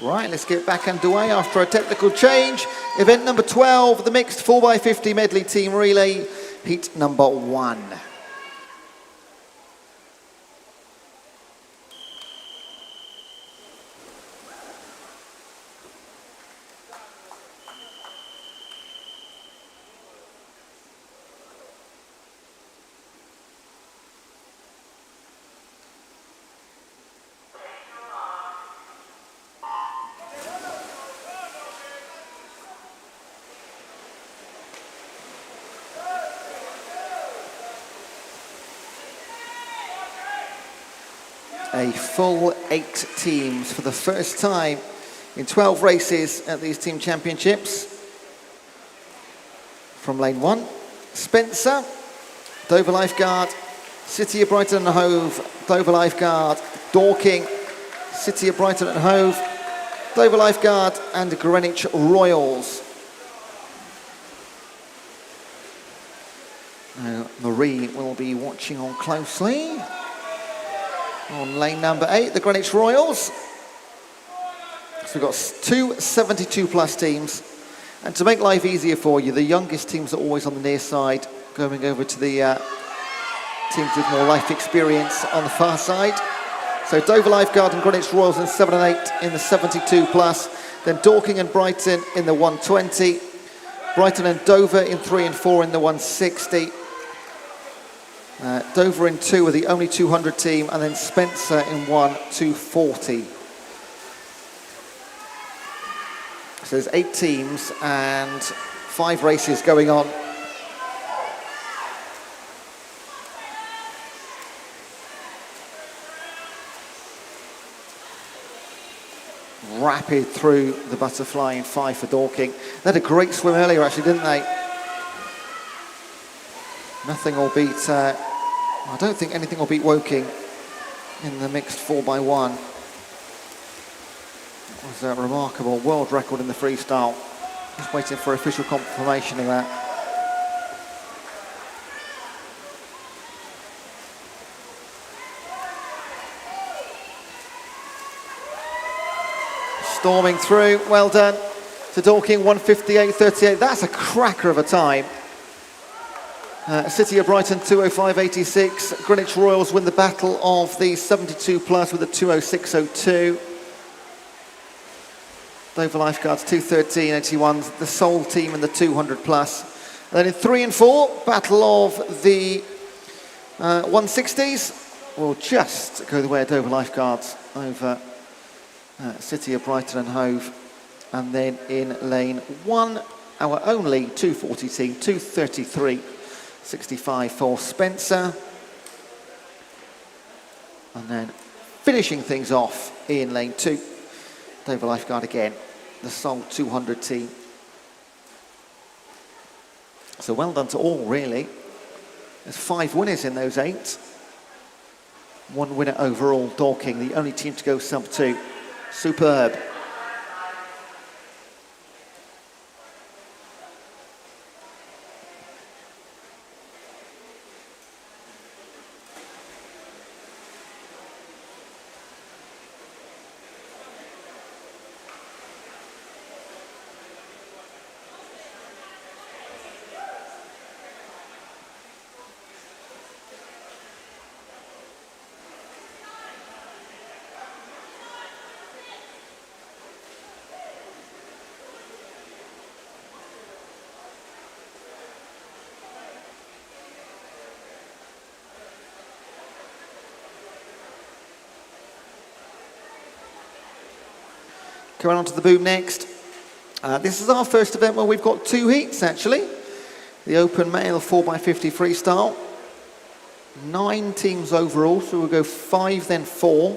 A: Right, let's get back underway after a technical change. Event number 12, the mixed 4x50 medley team relay, heat number 1. a full 8 teams for the first time in 12 races at these team championships. From lane 1, Spencer, Dover Lifeguard, City of Brighton and Hove, Dover Lifeguard, Dorking, City of Brighton and Hove, Dover Lifeguard and Greenwich Royals. Now, Marie will be watching on closely. On lane number 8, the Greenwich Royals. So we've got 2 72 plus teams. And to make life easier for you, the youngest teams are always on the near side, going over to the teams with more life experience on the far side. So Dover Lifeguard and Greenwich Royals in 7 and 8 in the 72 plus. Then Dorking and Brighton in the 120. Brighton and Dover in 3 and 4 in the 160. Dover in 2 are the only 200 team, and then Spencer in 1, 240. So there's 8 teams and 5 races going on. Rapid through the butterfly in 5 for Dorking. They had a great swim earlier actually, didn't they? Nothing will beat, I don't think anything will beat Woking in the mixed 4x1. It was a remarkable world record in the freestyle. Just waiting for official confirmation of that. Storming through, well done to Dorking, 1:58.38. That's a cracker of a time. City of Brighton, 2:05.86. Greenwich Royals win the battle of the 72 plus with a 2:06.02. Dover Lifeguards, 2:13.81. The sole team in the 200 plus. And then in 3 and 4, battle of the 160s will just go the way of Dover Lifeguards over City of Brighton and Hove. And then in lane 1, our only 240 team, 2:33.65 for Spencer. And then finishing things off in lane 2, Dover Lifeguard again, the sole 200 team. So well done to all, really. There's 5 winners in those 8. 1 winner overall, Dorking, the only team to go sub 2. Superb. Going on to the boom next. This is our first event where we've got 2 heats actually. The open male 4x50 freestyle. 9 teams overall, so we'll go 5 then 4.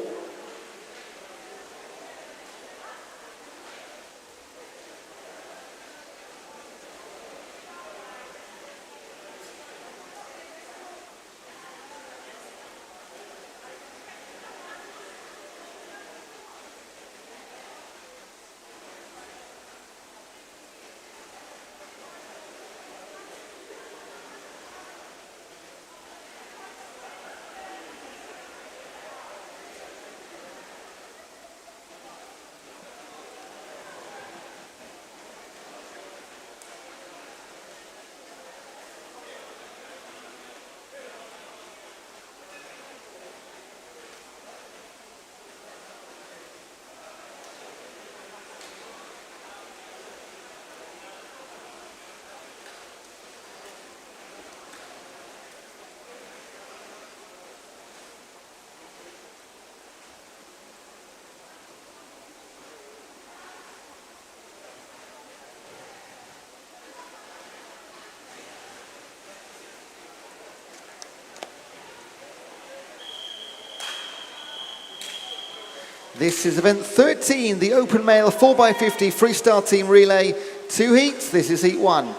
A: This is event 13, the open male 4x50 freestyle team relay. 2 heats, this is heat 1.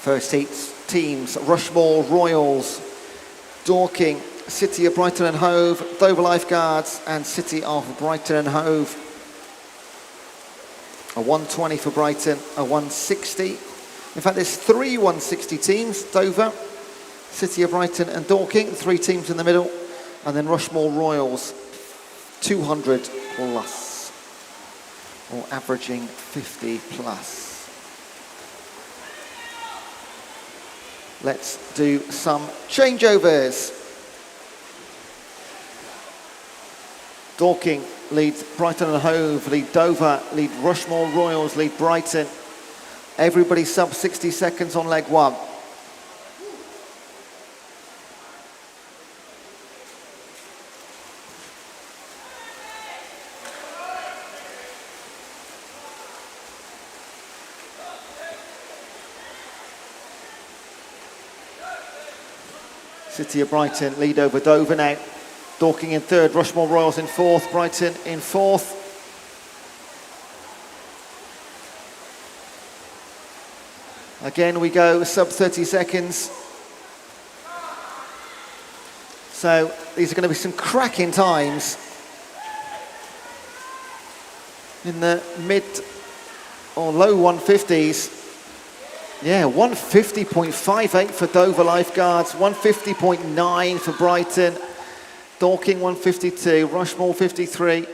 A: First heats, teams, Rushmore Royals, Dorking, City of Brighton and Hove, Dover Lifeguards and City of Brighton and Hove. A 120 for Brighton, a 160. In fact, there's 3 160 teams, Dover, City of Brighton and Dorking, 3 teams in the middle, and then Rushmore Royals, 200 plus, or averaging 50 plus. Let's do some changeovers. Dorking leads Brighton and Hove, lead Dover, lead Rushmore Royals, lead Brighton. Everybody sub 60 seconds on leg 1. City of Brighton lead over Dover now. Dorking in 3rd, Rushmore Royals in 4th, Brighton in 4th. Again we go sub 30 seconds. So these are going to be some cracking times in the mid or low 150s. Yeah, 150.58 for Dover Lifeguards, 150.9 for Brighton, Dorking 152, Rushmore 53,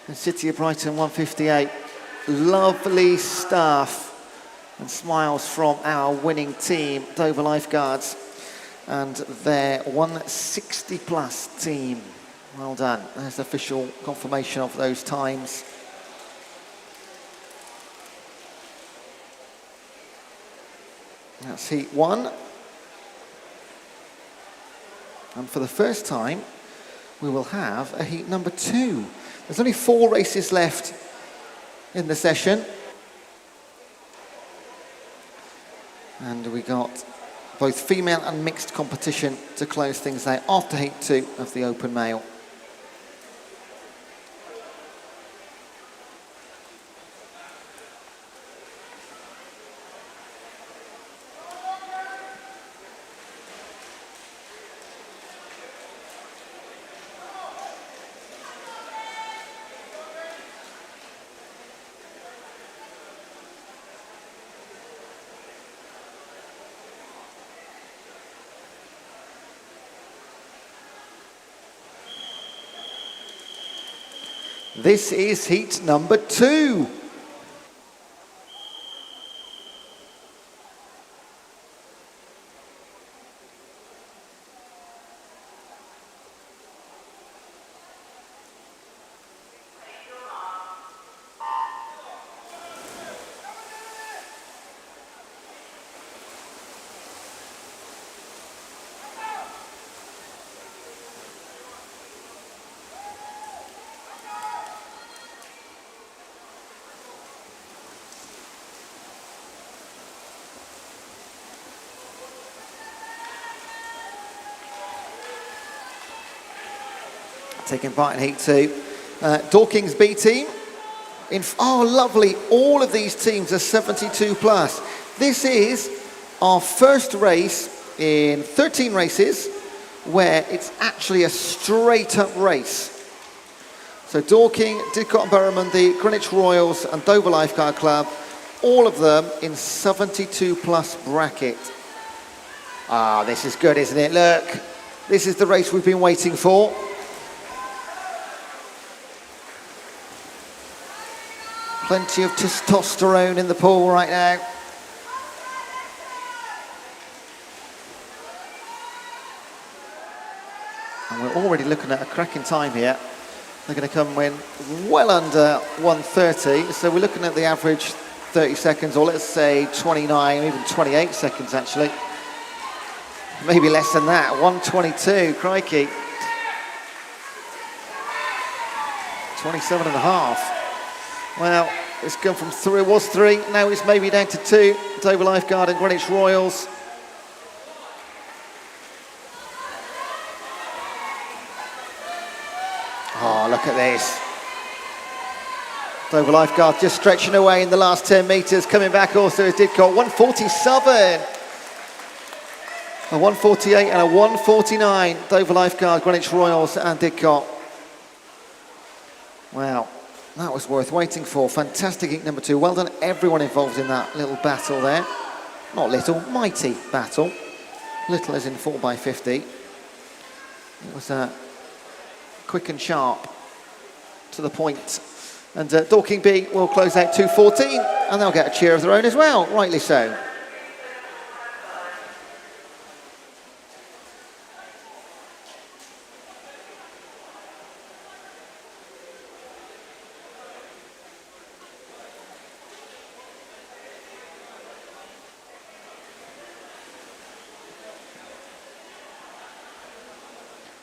A: and City of Brighton 158. Lovely stuff and smiles from our winning team, Dover Lifeguards, and their 160 plus team. Well done. There's official confirmation of those times. That's heat 1. And for the first time, we will have a heat number 2. There's only 4 races left in the session. And we got both female and mixed competition to close things out after heat 2 of the open male. This is heat number 2. Taking part in heat 2. Dorking's B team. Oh, lovely. All of these teams are 72 plus. This is our first race in 13 races where it's actually a straight up race. So Dorking, Didcot and Barramundi, Greenwich Royals and Dover Lifeguard Club, all of them in 72 plus bracket. Ah, this is good, isn't it? Look, this is the race we've been waiting for. Plenty of testosterone in the pool right now. And we're already looking at a cracking time here. They're going to come in well under 1:30. So we're looking at the average 30 seconds, or let's say 29, even 28 seconds actually. Maybe less than that, 1:22, crikey. 27 and a half. Well, it's gone from three, it was three, now it's maybe down to two. Dover Lifeguard and Greenwich Royals. Oh, look at this. Dover Lifeguard just stretching away in the last 10 metres. Coming back also is Didcot, 1:47. A 1:48 and a 1:49. Dover Lifeguard, Greenwich Royals and Didcot. Wow, that was worth waiting for. Fantastic heat number 2. Well done everyone involved in that little battle there. Not little, mighty battle. Little as in 4x50. It was quick and sharp, to the point. And Dorking B will close out 2:14, and they'll get a cheer of their own as well, rightly so.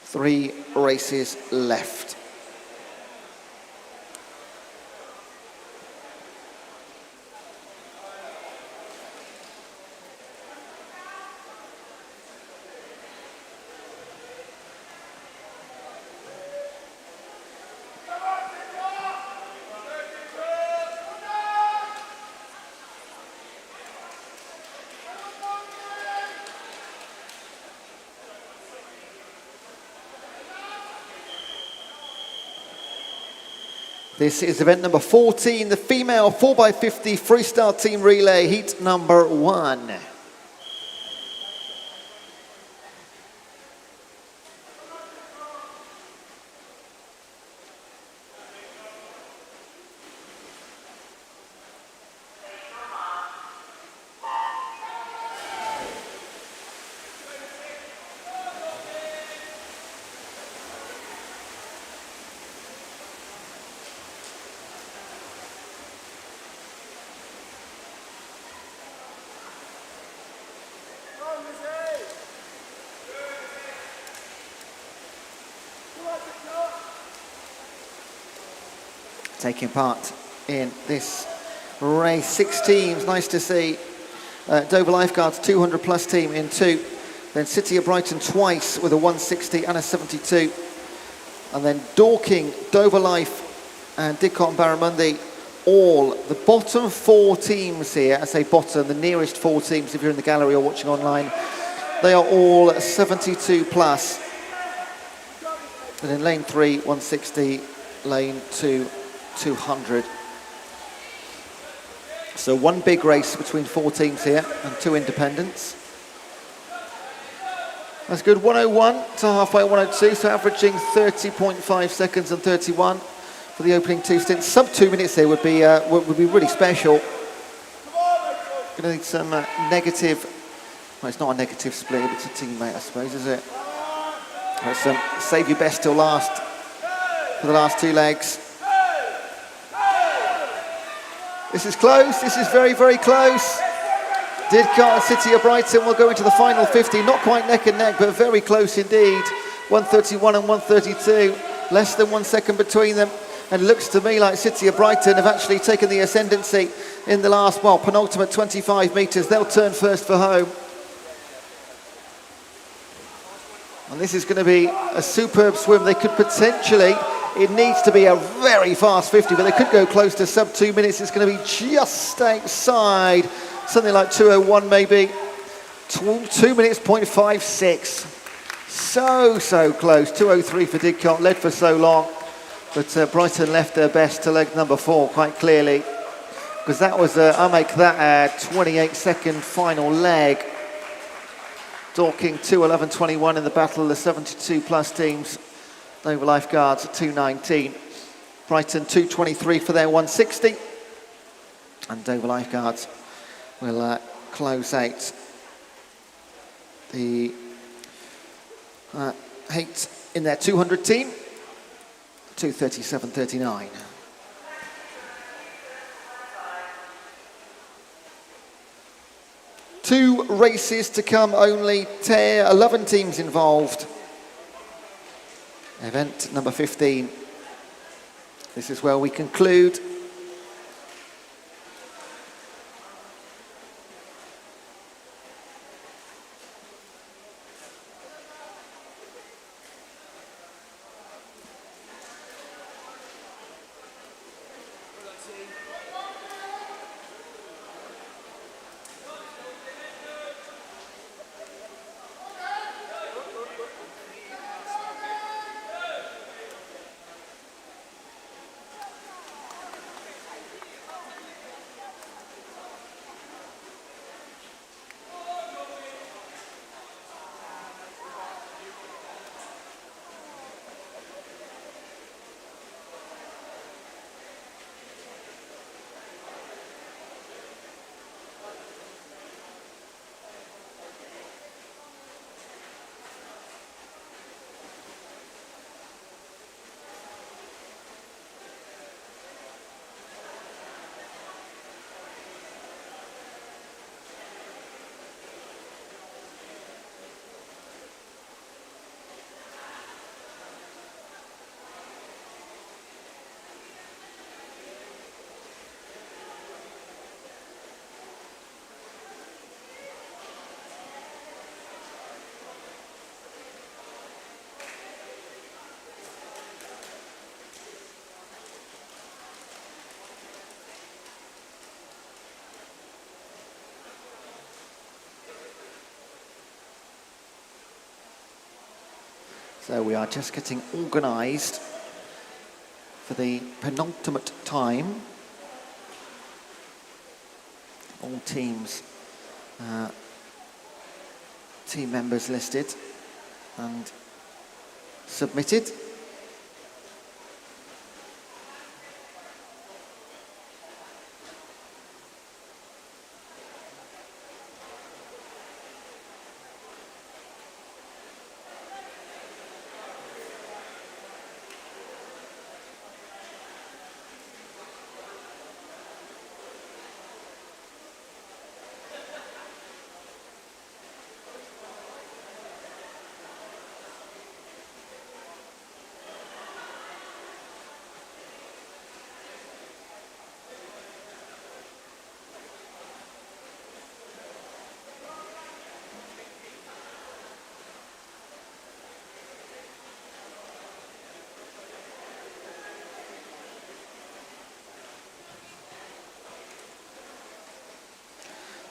A: Three races left. This is event number 14, the female 4x50 freestyle team relay, heat number 1. Taking part in this race, 6 teams, nice to see. Dover Lifeguards 200 plus team in 2, then City of Brighton twice with a 160 and a 72, and then Dorking, Dover Life and Didcot and Barramundi, all the bottom 4 teams here. I say bottom, the nearest 4 teams if you're in the gallery or watching online, they are all 72 plus. And in lane 3, 160, lane 2, 200. So one big race between 4 teams here and 2 independents. That's good, 101 to halfway 102, so averaging 30.5 seconds and 31 for the opening 2 stints. Sub 2 minutes here would be really special. Gonna need some negative, well, it's not a negative split, it's a teammate I suppose, is it? Let's save your best till last for the last 2 legs. This is close, this is very, very close. Didcot and City of Brighton will go into the final 50, not quite neck and neck, but very close indeed. 131 and 132, less than 1 second between them. And it looks to me like City of Brighton have actually taken the ascendancy in the last, well, penultimate 25 metres. They'll turn first for home. And this is going to be a superb swim. They could potentially, it needs to be a very fast 50, but they could go close to sub 2 minutes. It's going to be just outside, something like 2:01 maybe. 2 minutes, 0.56. So close. 2:03 for Didcot, led for so long. But Brighton left their best to leg number 4 quite clearly. Because that was, I'll make that a 28-second final leg. Dorking 2:11.21 in the battle of the 72 plus teams. Dover Lifeguards at 2:19. Brighton 2:23 for their 160. And Dover Lifeguards will close out the heat in their 200 team, 2:37.39. Two races to come only, 11 teams involved. Event number 15. This is where we conclude. So we are just getting organised for the penultimate time. All teams, team members listed and submitted.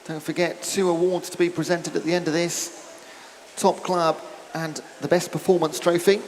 A: Don't forget, 2 awards to be presented at the end of this. Top Club and the Best Performance Trophy.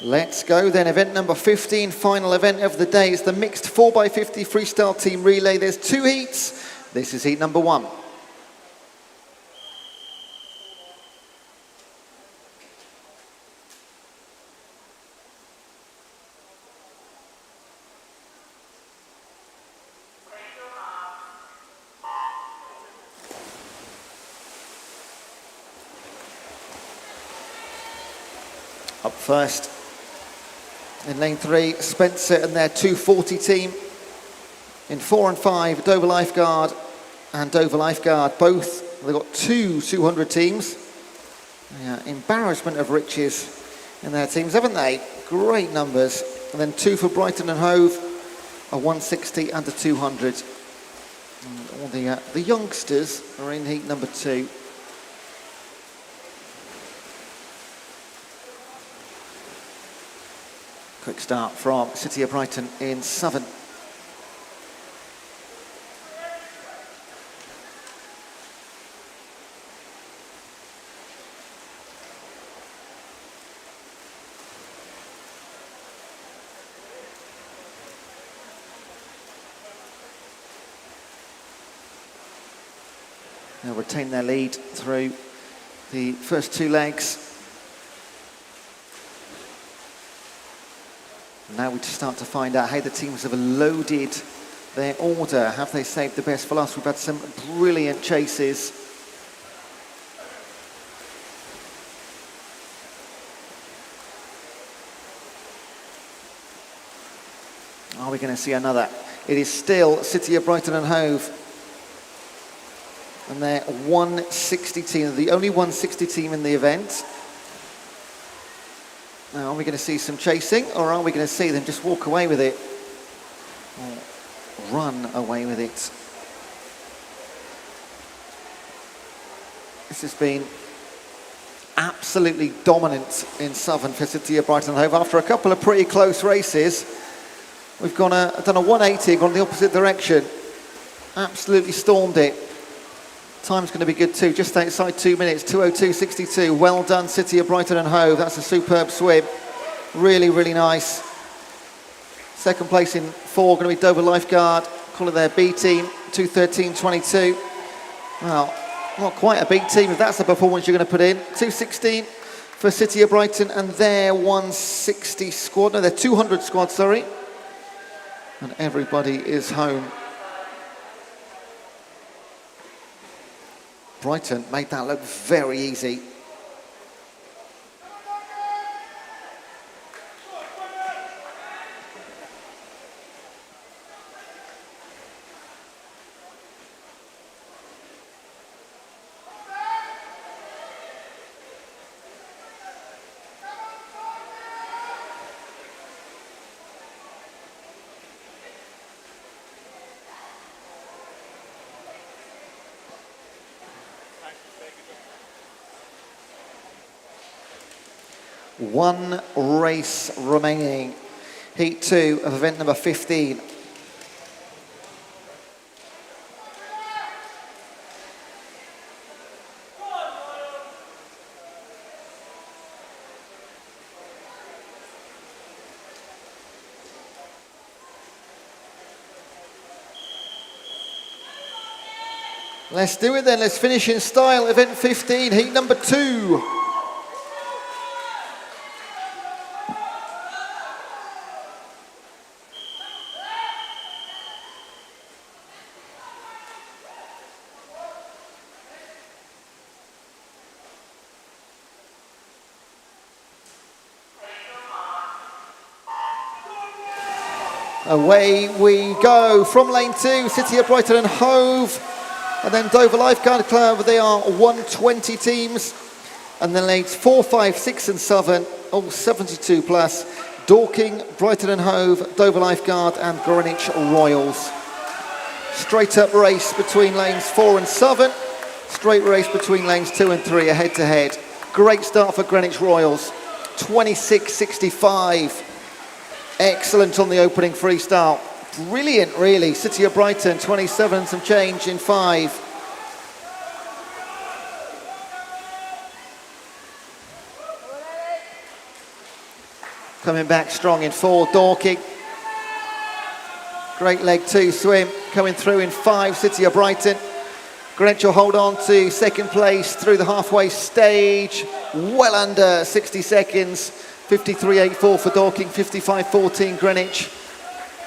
A: Let's go then, event number 15, final event of the day. It's the mixed 4x50 freestyle team relay. There's 2 heats. This is heat number 1. Up first, in lane 3, Spencer and their 240 team. In 4 and 5, Dover Lifeguard and Dover Lifeguard. Both, they've got 2 200 teams. Yeah, embarrassment of riches in their teams, haven't they? Great numbers. And then 2 for Brighton and Hove, a 160 and a 200. And all the youngsters are in heat number 2. Quick start from City of Brighton in Southern. They'll retain their lead through the first two legs. Now we just start to find out how the teams have loaded their order. Have they saved the best for last? We've had some brilliant chases. Are we going to see another? It is still City of Brighton and Hove. And they're 160 team, the only 160 team in the event. Now, are we going to see some chasing, or are we going to see them just walk away with it? Or run away with it? This has been absolutely dominant in Southern for City of Brighton and Hove. After a couple of pretty close races, we've done a 180, gone the opposite direction. Absolutely stormed it. Time's going to be good too, just outside 2 minutes, 2:02.62. Well done, City of Brighton and Hove. That's a superb swim. Really, really nice. Second place in 4, going to be Dover Lifeguard. Call it their B team, 2:13.22. Well, not quite a big team if that's the performance you're going to put in. 2:16 for City of Brighton and their 160 squad. No, their 200 squad, sorry. And everybody is home. Brighton made that look very easy. One race remaining. Heat 2 of event number 15. Let's do it then. Let's finish in style. Event 15, heat number 2. Away we go from lane 2, City of Brighton and Hove, and then Dover Lifeguard Club. They are 120 teams, and then lanes 4, 5, 6 and 7, all 72 plus. Dorking, Brighton and Hove, Dover Lifeguard and Greenwich Royals. Straight up race between lanes 4 and 7, straight race between lanes 2 and 3, a head to head. Great start for Greenwich Royals, 26.65. Excellent on the opening freestyle. Brilliant, really. City of Brighton, 27 and some change in 5. Coming back strong in 4, Dorking. Great leg 2 swim. Coming through in 5, City of Brighton. Greenwich will hold on to second place through the halfway stage. Well under 60 seconds. 53.84 for Dorking, 55.14 Greenwich.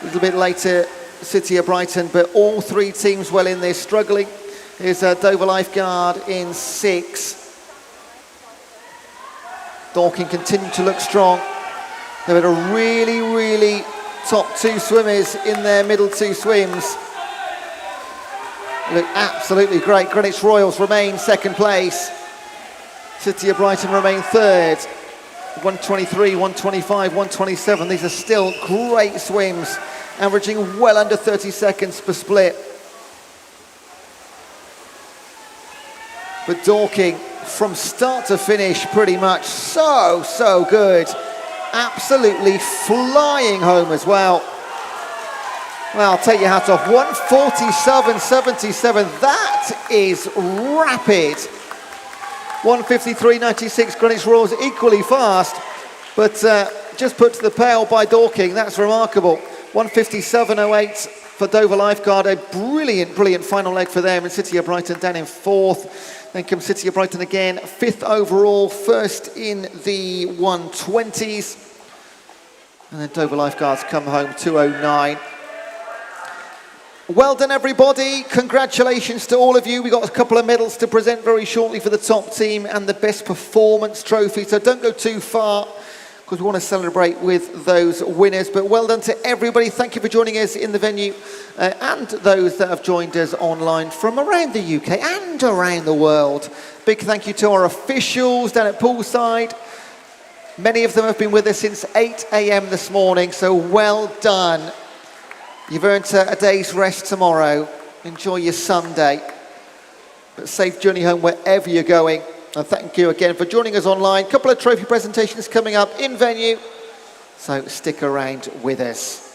A: A little bit later, City of Brighton, but all 3 teams well in there, struggling. Here's Dover Lifeguard in 6. Dorking continue to look strong. They've had a really, really top 2 swimmers in their middle 2 swims. They look absolutely great. Greenwich Royals remain second place. City of Brighton remain third. 123, 125, 127. These are still great swims, averaging well under 30 seconds per split. But Dorking, from start to finish, pretty much so good. Absolutely flying home as well. Well, I'll take your hat off. 147.77. That is rapid. 153.96, Greenwich Royals equally fast, but just put to the pale by Dorking. That's remarkable. 157.08 for Dover Lifeguard. A brilliant, brilliant final leg for them. And City of Brighton down in 4th. Then comes City of Brighton again, 5th overall, 1st in the 120s. And then Dover Lifeguards come home 209. Well done, everybody. Congratulations to all of you. We've got a couple of medals to present very shortly for the top team and the best performance trophy. So don't go too far, because we want to celebrate with those winners. But well done to everybody. Thank you for joining us in the venue and those that have joined us online from around the UK and around the world. Big thank you to our officials down at poolside. Many of them have been with us since 8 a.m. this morning, so well done. You've earned a day's rest tomorrow. Enjoy your Sunday. But safe journey home wherever you're going. And thank you again for joining us online. A couple of trophy presentations coming up in venue. So stick around with us.